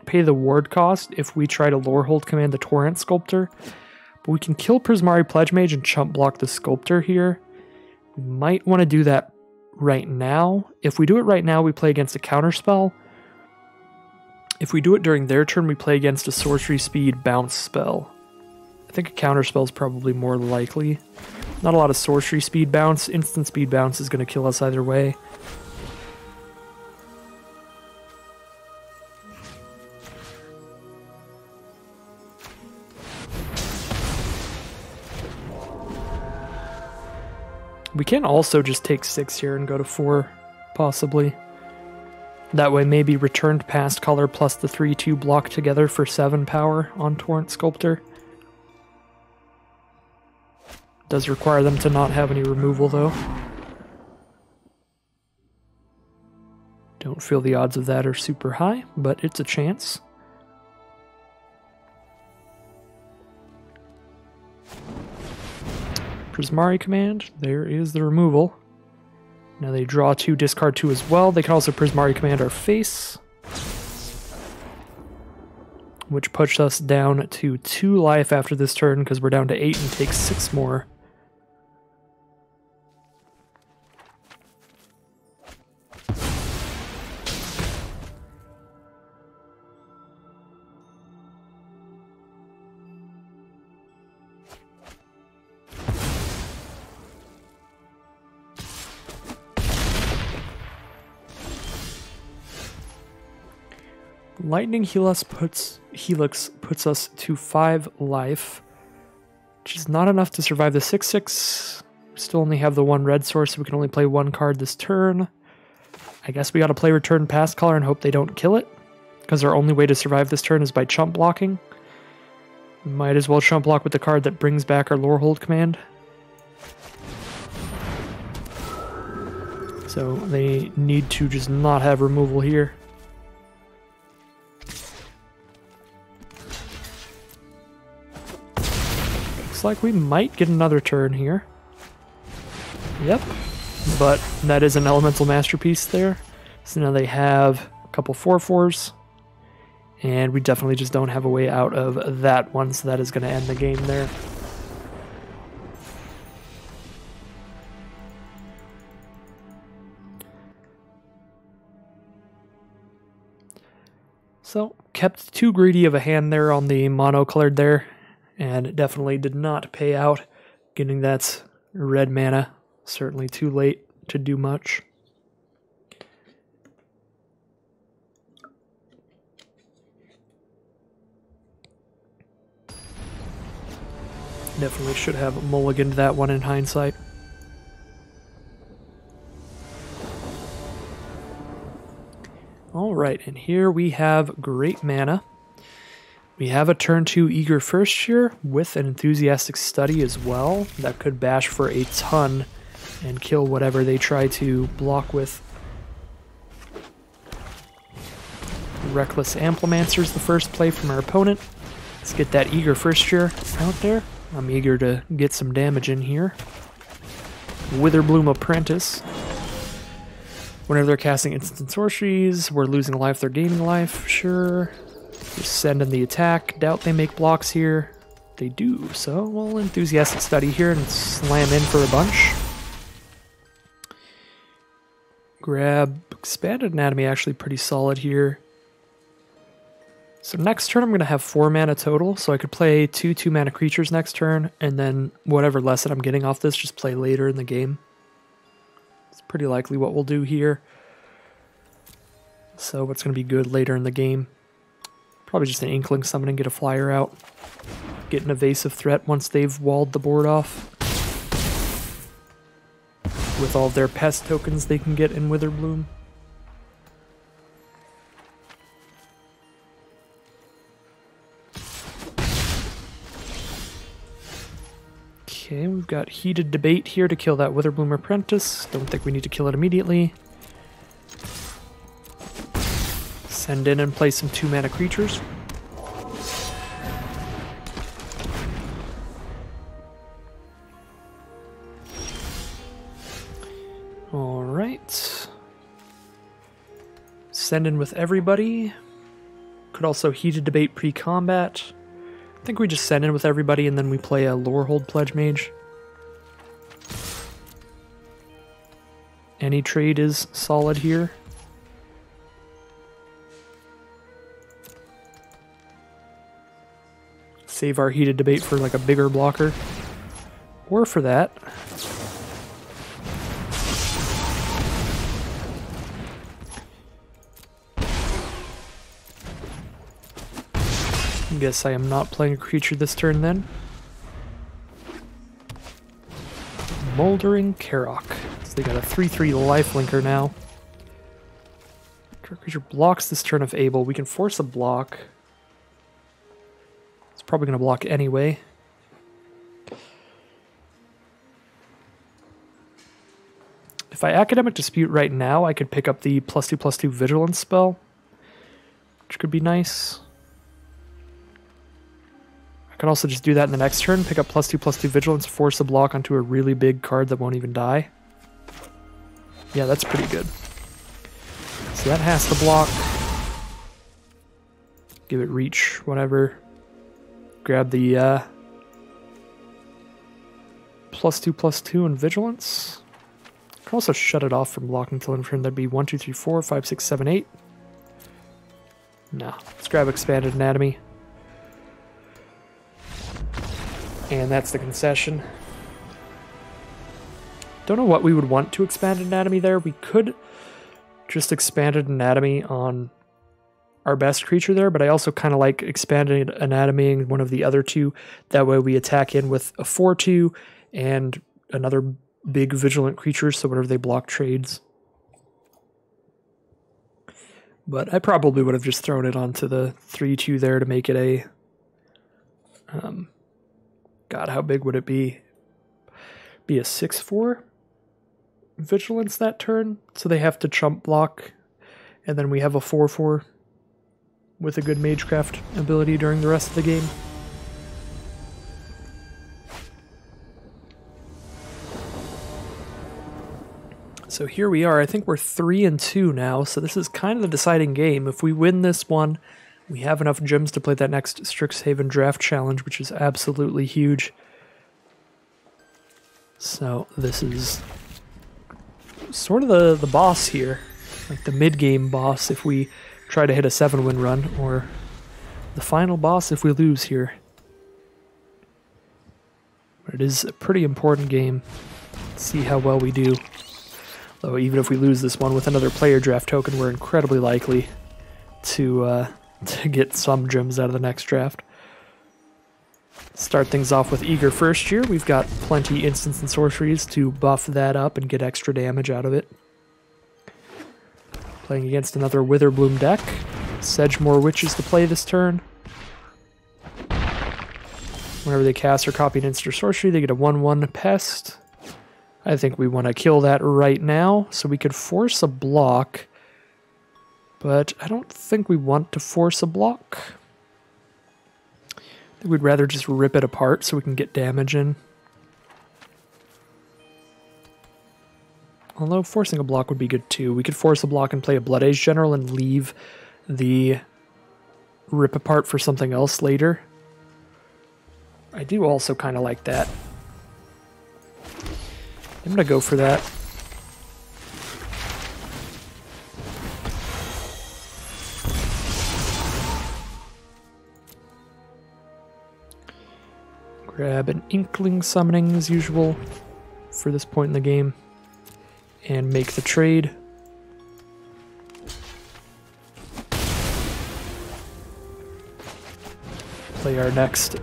pay the Ward cost if we try to Lorehold Command the Torrent Sculptor. But we can kill Prismari Pledge Mage and chump block the Sculptor here. We might want to do that right now. If we do it right now, we play against a counterspell. If we do it during their turn, we play against a sorcery speed bounce spell. I think a counterspell is probably more likely. Not a lot of sorcery speed bounce. Instant speed bounce is going to kill us either way. We can also just take 6 here and go to 4, possibly. That way maybe Returned Past Caller plus the 3/2 block together for 7 power on Torrent Sculptor. Does require them to not have any removal though. Don't feel the odds of that are super high, but it's a chance. Prismari Command, there is the removal. Now they draw 2, discard 2 as well. They can also Prismari Command our face, which puts us down to 2 life after this turn because we're down to 8 and take 6 more. Lightning Helix puts us to 5 life, which is not enough to survive the 6/6. We still only have the 1 red source, so we can only play 1 card this turn. I guess we gotta play Return Past Caller and hope they don't kill it, because our only way to survive this turn is by chump blocking. We might as well chump block with the card that brings back our Lorehold Command. So they need to just not have removal here. Like we might get another turn here. Yep, but that is an Elemental Masterpiece there. So now they have a couple 4/4s, and we definitely just don't have a way out of that one, so that is going to end the game there. So, kept too greedy of a hand there on the mono colored there, and it definitely did not pay out. Getting that red mana, certainly too late to do much. Definitely should have mulliganed that one in hindsight. Alright, and here we have great mana. We have a turn 2 Eager First here with an Enthusiastic Study as well. That could bash for a ton and kill whatever they try to block with. Reckless Amplimancer's the first play from our opponent. Let's get that Eager First year out there. I'm eager to get some damage in here. Witherbloom Apprentice. Whenever they're casting instant sorceries, we're losing life, they're gaining life, sure. Just send in the attack. Doubt they make blocks here. They do, so we'll Enthusiastic Study here and slam in for a bunch. Grab Expanded Anatomy, actually pretty solid here. So next turn I'm going to have 4 mana total, so I could play 2 2-mana creatures next turn, and then whatever lesson I'm getting off this, just play later in the game. It's pretty likely what we'll do here. So what's going to be good later in the game? Probably just an Inkling Summon and get a flyer out. Get an Evasive Threat once they've walled the board off. With all of their pest tokens they can get in Witherbloom. Okay, we've got Heated Debate here to kill that Witherbloom Apprentice. Don't think we need to kill it immediately. Send in and play some 2-mana creatures. Alright. Send in with everybody. Could also Heated Debate pre-combat. I think we just send in with everybody and then we play a Lorehold Pledge Mage. Any trade is solid here. Save our Heated Debate for like a bigger blocker. Or for that. Guess I am not playing a creature this turn then. Moldering Karok. So they got a 3/3 lifelinker now. Creature blocks this turn if able. We can force a block. It's probably going to block anyway. If I Academic Dispute right now, I could pick up the +2/+2 Vigilance spell, which could be nice. I can also just do that in the next turn, pick up +2/+2 Vigilance, force a block onto a really big card that won't even die. Yeah, that's pretty good. So that has to block. Give it reach, whatever. Grab the +2/+2 and Vigilance. I can also shut it off from blocking till in turn. That'd be 1, 2, 3, 4, 5, 6, 7, 8. No, let's grab Expanded Anatomy. And that's the concession. Don't know what we would want to Expanded Anatomy there. We could just Expanded Anatomy on our best creature there, but I also kind of like Expanded Anatomying one of the other two. That way we attack in with a 4/2 and another big vigilant creature, so whenever they block trades. But I probably would have just thrown it onto the 3/2 there to make it a... God, how big would it be? Be a 6/4 Vigilance that turn, so they have to chump block, and then we have a 4/4 with a good Magecraft ability during the rest of the game. So here we are. I think we're 3-2 now, so this is kind of the deciding game. If we win this one, we have enough gems to play that next Strixhaven Draft Challenge, which is absolutely huge. So this is sort of the boss here, like the mid-game boss. If we try to hit a 7-win run, or the final boss if we lose here. But it is a pretty important game. Let's see how well we do. Though even if we lose this one with another player draft token, we're incredibly likely to get some gems out of the next draft. Start things off with Eager First Year. We've got plenty instants and sorceries to buff that up and get extra damage out of it. Playing against another Witherbloom deck. Sedgemoor Witches to play this turn. Whenever they cast or copy an instant or sorcery, they get a 1/1 pest. I think we want to kill that right now, so we could force a block. But I don't think we want to force a block. I think we'd rather just rip it apart so we can get damage in. Although forcing a block would be good too. We could force a block and play a Blood Age General and leave the rip apart for something else later. I do also kind of like that. I'm going to go for that. Grab an Inkling Summoning as usual for this point in the game. And make the trade. Play our next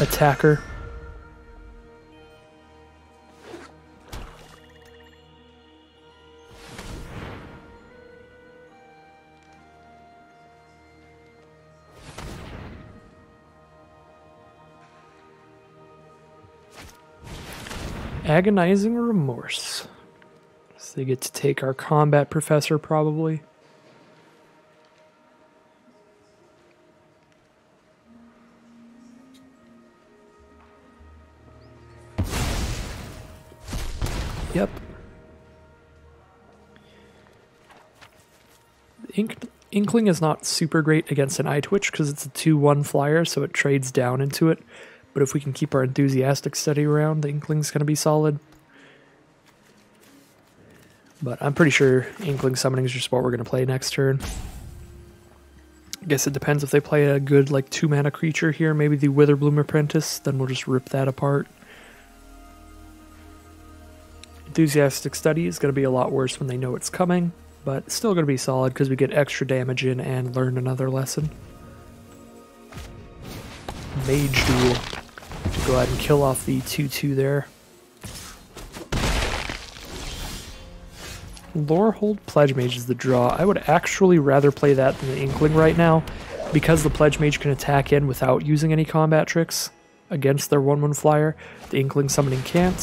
attacker. Agonizing Remorse. So they get to take our combat professor, probably. Yep. Inkling is not super great against an Eye Twitch because it's a 2/1 flyer, so it trades down into it. But if we can keep our Enthusiastic Study around, the Inkling's going to be solid. But I'm pretty sure Inkling Summoning is just what we're going to play next turn. I guess it depends if they play a good like 2-mana creature here, maybe the Witherbloom Apprentice, then we'll just rip that apart. Enthusiastic Study is going to be a lot worse when they know it's coming, but still going to be solid because we get extra damage in and learn another lesson. Mage Duel to go ahead and kill off the 2/2 there. Lorehold Pledge Mage is the draw. I would actually rather play that than the Inkling right now, because the Pledge Mage can attack in without using any combat tricks against their 1/1 flyer. The Inkling Summoning can't.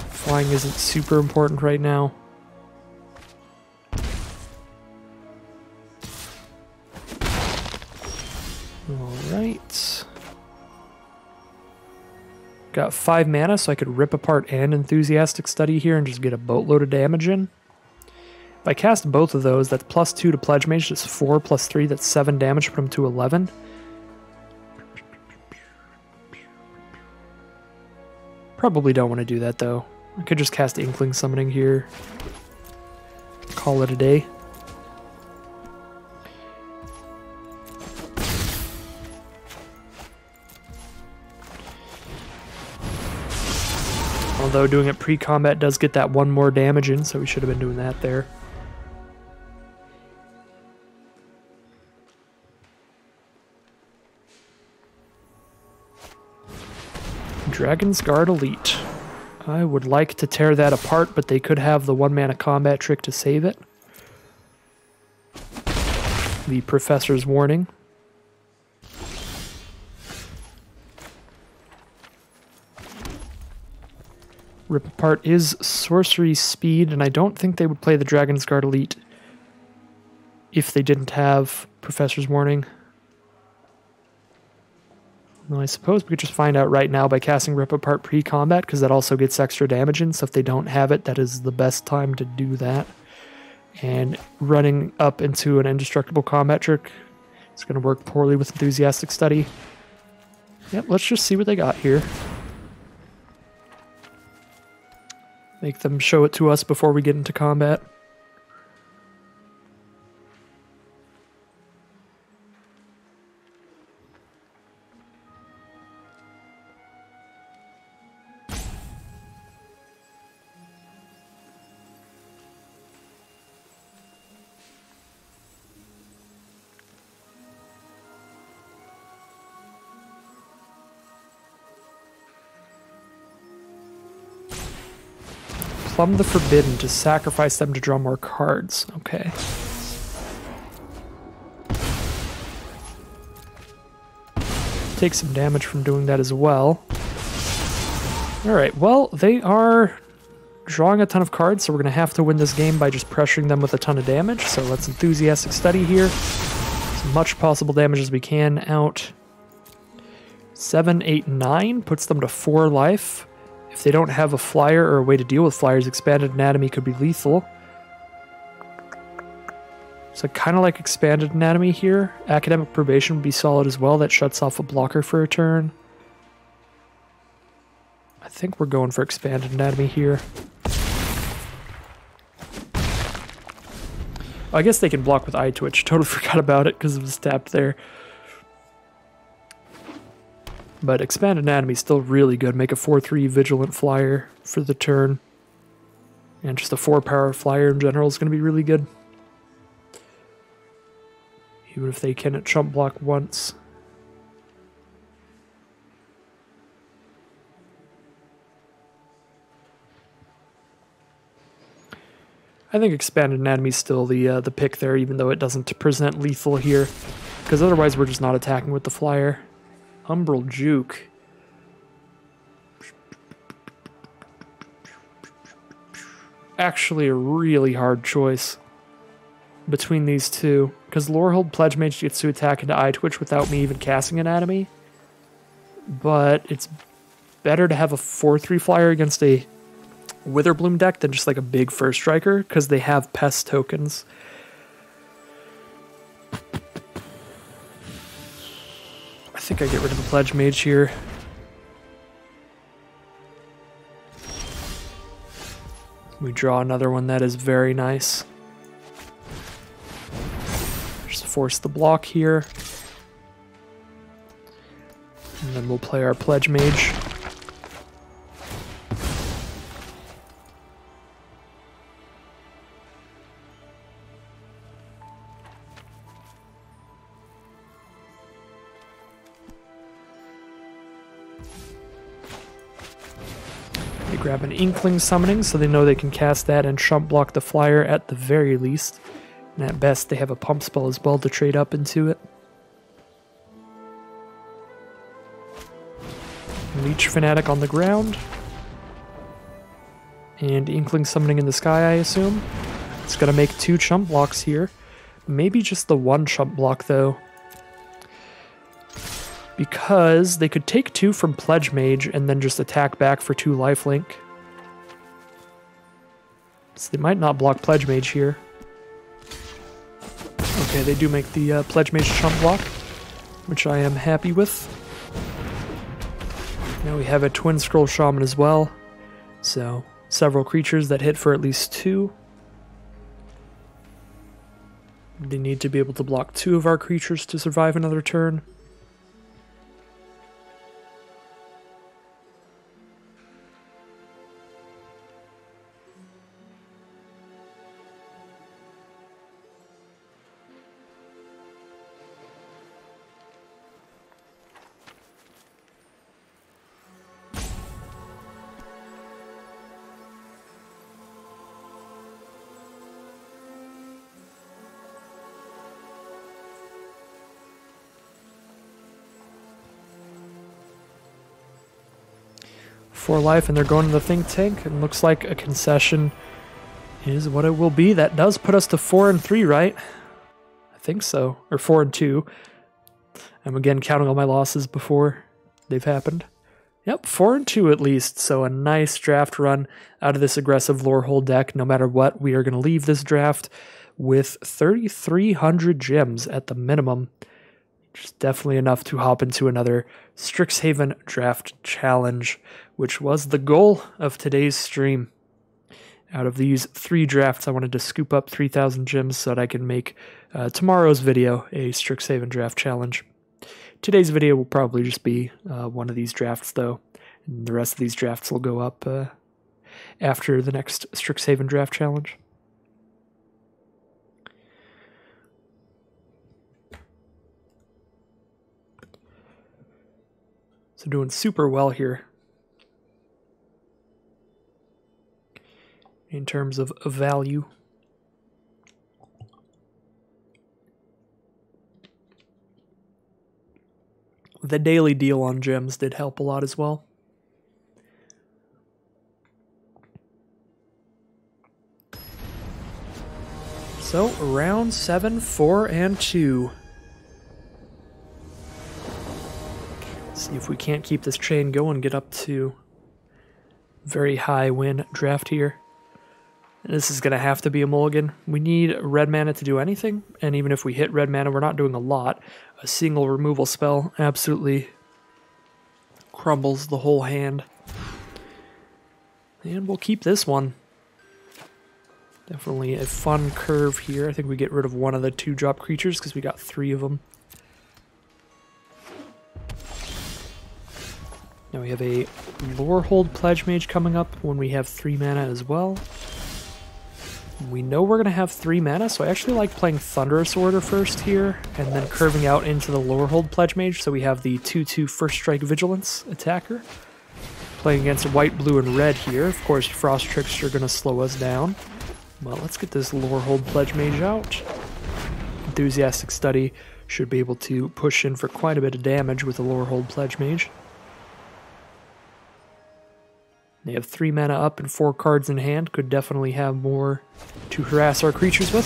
Flying isn't super important right now. Alright. Got 5 mana, so I could rip apart and Enthusiastic Study here and just get a boatload of damage in. If I cast both of those, that's +2 to Pledge Mage, that's 4 + 3, that's 7 damage, put him to 11. Probably don't want to do that though. I could just cast Inkling Summoning here. Call it a day. Although doing it pre-combat does get that 1 more damage in, so we should have been doing that there. Dragon's Guard Elite. I would like to tear that apart, but they could have the 1-mana combat trick to save it. The Professor's Warning. Rip Apart is sorcery speed, and I don't think they would play the Dragon's Guard Elite if they didn't have Professor's Warning. Well, I suppose we could just find out right now by casting Rip Apart pre-combat, because that also gets extra damage in, so if they don't have it, that is the best time to do that. And running up into an indestructible combat trick is going to work poorly with Enthusiastic Study. Yep, let's just see what they got here. Make them show it to us before we get into combat. Plumb the Forbidden to sacrifice them to draw more cards. Okay. Take some damage from doing that as well. Alright, well, they are drawing a ton of cards, so we're going to have to win this game by just pressuring them with a ton of damage. So let's Enthusiastic Study here. As much possible damage as we can out. 7, 8, 9 puts them to 4 life. If they don't have a flyer or a way to deal with flyers, Expanded Anatomy could be lethal. So kind of like Expanded Anatomy here. Academic Probation would be solid as well. That shuts off a blocker for a turn. I think we're going for Expanded Anatomy here. I guess they can block with Eye Twitch. Totally forgot about it because it was tapped there. But Expanded Anatomy is still really good. Make a 4/3 Vigilant Flyer for the turn. And just a 4-power flyer in general is going to be really good. Even if they cannot chump block once. I think Expanded Anatomy is still the pick there, even though it doesn't present lethal here. Because otherwise we're just not attacking with the flyer. Umbral Juke. Actually a really hard choice between these two. Because Lorehold Pledge Mage gets to attack into Eye Twitch without me even casting Anatomy. But it's better to have a 4/3 flyer against a Witherbloom deck than just like a big first striker, because they have pest tokens. I think I get rid of the Pledge Mage here. We draw another one that is very nice. Just force the block here. And then we'll play our Pledge Mage. They grab an Inkling Summoning so they know they can cast that and chump block the flyer at the very least. And at best they have a pump spell as well to trade up into it. Leech Fanatic on the ground. And Inkling Summoning in the sky, I assume. It's going to make 2 chump blocks here. Maybe just the 1 chump block, though. Because they could take 2 from Pledge Mage and then just attack back for 2 lifelink. So they might not block Pledge Mage here. Okay, they do make the Pledge Mage chump block, which I am happy with. Now we have a Twin Scroll Shaman as well. So, several creatures that hit for at least 2. They need to be able to block 2 of our creatures to survive another turn. For life, and they're going to the Think Tank, and looks like a concession is what it will be. That does put us to 4-3, right? I think so. Or 4-2. I'm again counting all my losses before they've happened. Yep, 4-2 at least, so a nice draft run out of this aggressive Lorehold deck. No matter what, we are going to leave this draft with 3,300 gems at the minimum. Which is definitely enough to hop into another Strixhaven Draft Challenge, which was the goal of today's stream. Out of these 3 drafts, I wanted to scoop up 3,000 gems so that I can make tomorrow's video a Strixhaven Draft Challenge. Today's video will probably just be one of these drafts, though. And the rest of these drafts will go up after the next Strixhaven Draft Challenge. So doing super well here. in terms of value. The daily deal on gems did help a lot as well. So, round 7, 4, and 2. See if we can't keep this chain going, get up to very high win draft here. And this is going to have to be a mulligan. We need red mana to do anything, and even if we hit red mana, we're not doing a lot. A single removal spell absolutely crumbles the whole hand. And we'll keep this one. Definitely a fun curve here. I think we get rid of one of the 2-drop creatures because we got 3 of them. Now we have a Lorehold Pledge Mage coming up when we have 3 mana as well. We know we're going to have 3 mana, so I actually like playing Thunderous Order first here, and then curving out into the Lorehold Pledge Mage, so we have the 2/2 First Strike Vigilance attacker. Playing against white, blue, and red here. Of course, Frost Trickster are going to slow us down. Well, let's get this Lorehold Pledge Mage out. Enthusiastic Study should be able to push in for quite a bit of damage with the Lorehold Pledge Mage. They have 3 mana up and 4 cards in hand. Could definitely have more to harass our creatures with.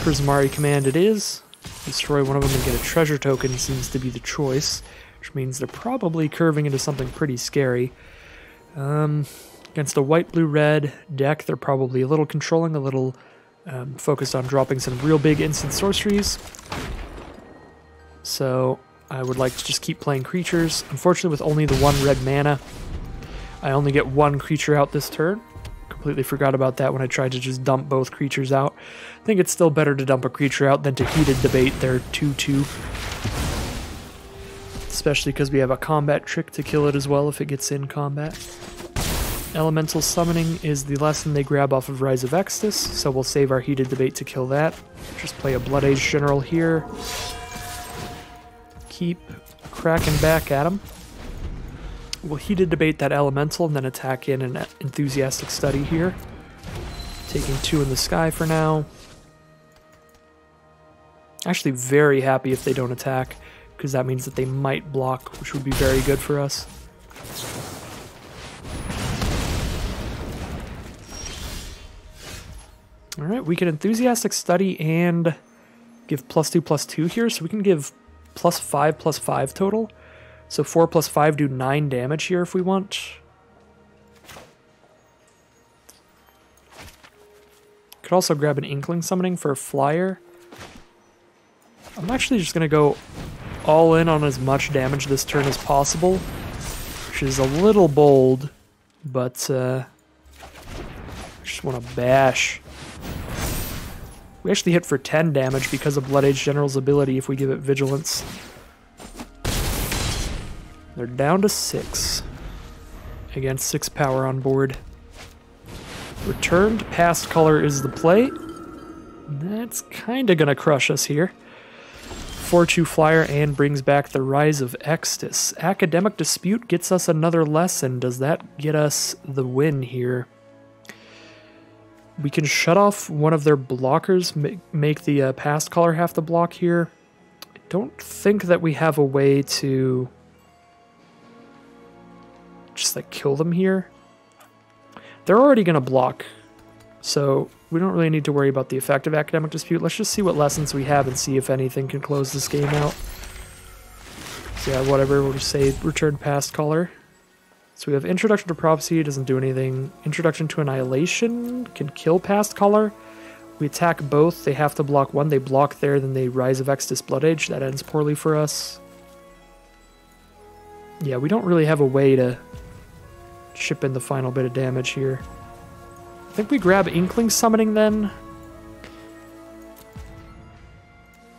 Prismari Command it is. Destroy one of them and get a treasure token seems to be the choice, which means they're probably curving into something pretty scary. Against a white, blue, red deck, they're probably a little controlling, a little focused on dropping some real big instant sorceries. So I would like to just keep playing creatures. Unfortunately, with only the 1 red mana, I only get 1 creature out this turn. Completely forgot about that when I tried to just dump both creatures out. I think it's still better to dump a creature out than to heated debate their 2/2. Especially because we have a combat trick to kill it as well if it gets in combat. Elemental Summoning is the lesson they grab off of Rise of Extus, so we'll save our heated debate to kill that. Just play a Blood Age General here. Keep cracking back at him. We'll heated debate that Elemental and then attack in an Enthusiastic Study here. Taking 2 in the sky for now. Actually very happy if they don't attack, because that means that they might block, which would be very good for us. Alright, we can Enthusiastic Study and give +2/+2 here, so we can give +5/+5 total. So 4 + 5 do 9 damage here if we want. Could also grab an Inkling Summoning for a flyer. I'm actually just going to go all in on as much damage this turn as possible, which is a little bold, but I just want to bash. We actually hit for 10 damage because of Blood Age General's ability if we give it Vigilance. They're down to 6 against 6 power on board. Returned Past Color is the play. That's kind of going to crush us here. 4/2 flyer and brings back the Rise of Extus. Academic Dispute gets us another lesson. Does that get us the win here? We can shut off one of their blockers, make the Past Color have to block here. I don't think that we have a way to just like kill them here. They're already going to block, so we don't really need to worry about the effect of Academic Dispute. Let's just see what lessons we have and see if anything can close this game out. So yeah, whatever, we'll just say Return Past Color. So we have Introduction to Prophecy, doesn't do anything. Introduction to Annihilation can kill Past Color. We attack both, they have to block one. They block there, then they Rise of Extus Blood Age. That ends poorly for us. Yeah, we don't really have a way to chip in the final bit of damage here. I think we grab Inkling Summoning then.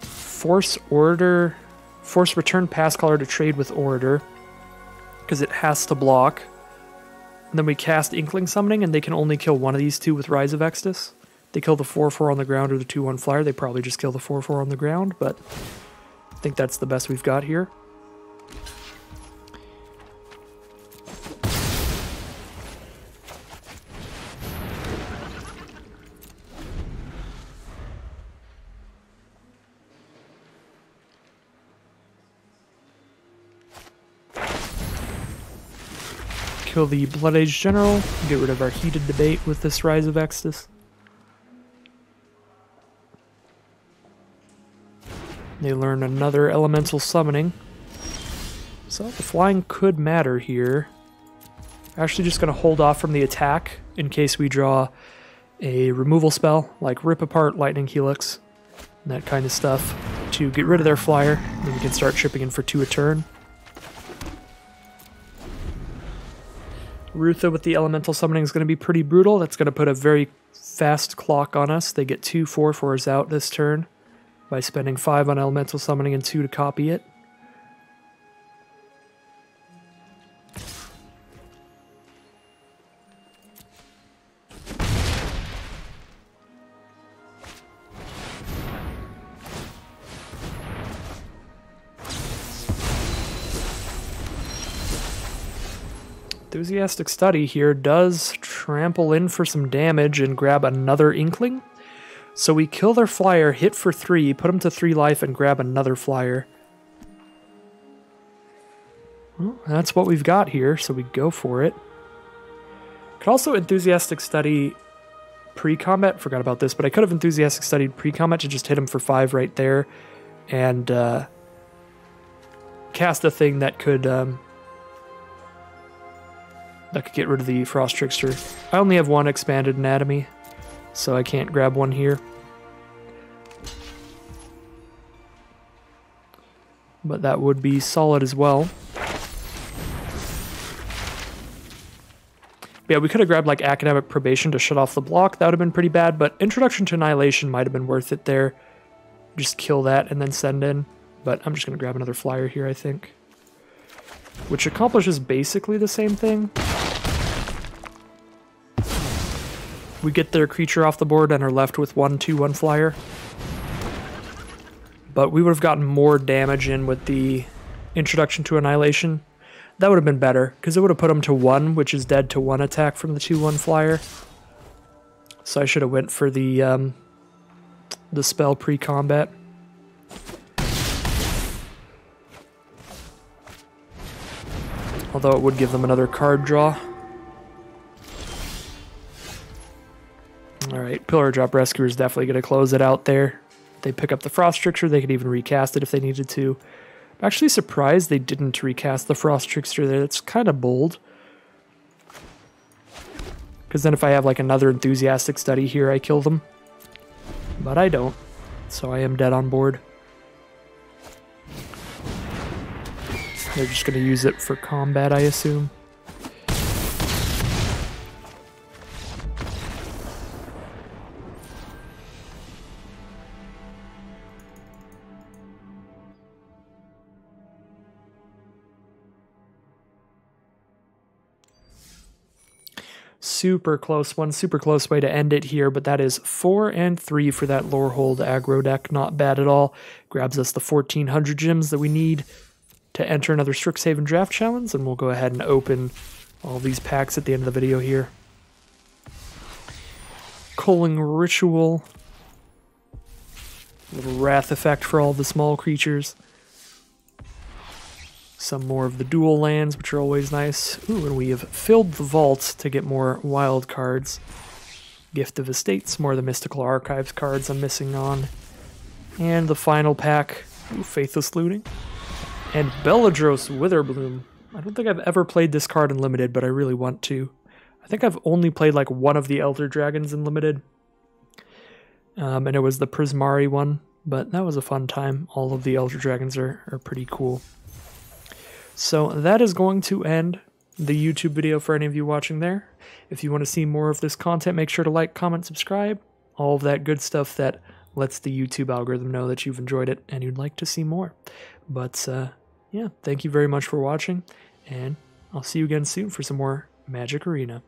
Force Return Past Color to trade with Order, because it has to block. And then we cast Inkling Summoning, and they can only kill one of these 2 with Rise of Extus. They kill the 4/4 on the ground or the 2/1 flyer. They probably just kill the 4/4 on the ground, but I think that's the best we've got here. kill the Blood Age General, get rid of our heated debate with this Rise of Extus. They learn another elemental summoning. So the flying could matter here. Actually just going to hold off from the attack in case we draw a removal spell like Rip Apart, Lightning Helix, and that kind of stuff to get rid of their flyer. Then we can start chipping in for 2 a turn. Rutha with the elemental summoning is going to be pretty brutal. That's going to put a very fast clock on us. They get 2 4/4s out this turn by spending 5 on elemental summoning and 2 to copy it. Enthusiastic Study here does trample in for some damage and grab another Inkling. So we kill their flyer, hit for 3, put them to 3 life, and grab another flyer. Well, that's what we've got here, so we go for it. Could also Enthusiastic Study pre-combat. Forgot about this, but I could have Enthusiastic Studied pre-combat to just hit him for 5 right there and cast a thing that could get rid of the Frost Trickster. I only have 1 Expanded Anatomy, so I can't grab 1 here. But that would be solid as well. Yeah, we could have grabbed like Academic Probation to shut off the block. That would have been pretty bad, but Introduction to Annihilation might have been worth it there. Just kill that and then send in. But I'm just going to grab another flyer here, I think. Which accomplishes basically the same thing. We get their creature off the board and are left with 1 2/1 flyer. But we would have gotten more damage in with the Introduction to Annihilation. That would have been better, because it would have put them to 1, which is dead to 1 attack from the 2/1 flyer. So I should have went for the spell pre-combat. Although it would give them another card draw. Alright, Pillar Drop Rescuer is definitely going to close it out there. They pick up the Frost Trickster, they could even recast it if they needed to. I'm actually surprised they didn't recast the Frost Trickster there. That's kind of bold. Because then if I have like another Enthusiastic Study here, I kill them. But I don't, so I am dead on board. They're just going to use it for combat, I assume. Super close one, super close way to end it here, but that is 4 and 3 for that Lorehold aggro deck. Not bad at all. Grabs us the 1400 gems that we need to enter another Strixhaven Draft Challenge, and we'll go ahead and open all these packs at the end of the video here. Culling Ritual. Little Wrath effect for all the small creatures. Some more of the dual lands, which are always nice. Ooh, and we have filled the vault to get more wild cards. Gift of Estates, more of the Mystical Archives cards I'm missing on. And the final pack, ooh, Faithless Looting. And Beladros Witherbloom. I don't think I've ever played this card in Limited, but I really want to. I think I've only played like one of the Elder Dragons in Limited. And it was the Prismari one, but that was a fun time. All of the Elder Dragons are pretty cool. So that is going to end the YouTube video for any of you watching there. If you want to see more of this content, make sure to like, comment, subscribe. All of that good stuff that lets the YouTube algorithm know that you've enjoyed it and you'd like to see more. But yeah, thank you very much for watching, and I'll see you again soon for some more Magic Arena.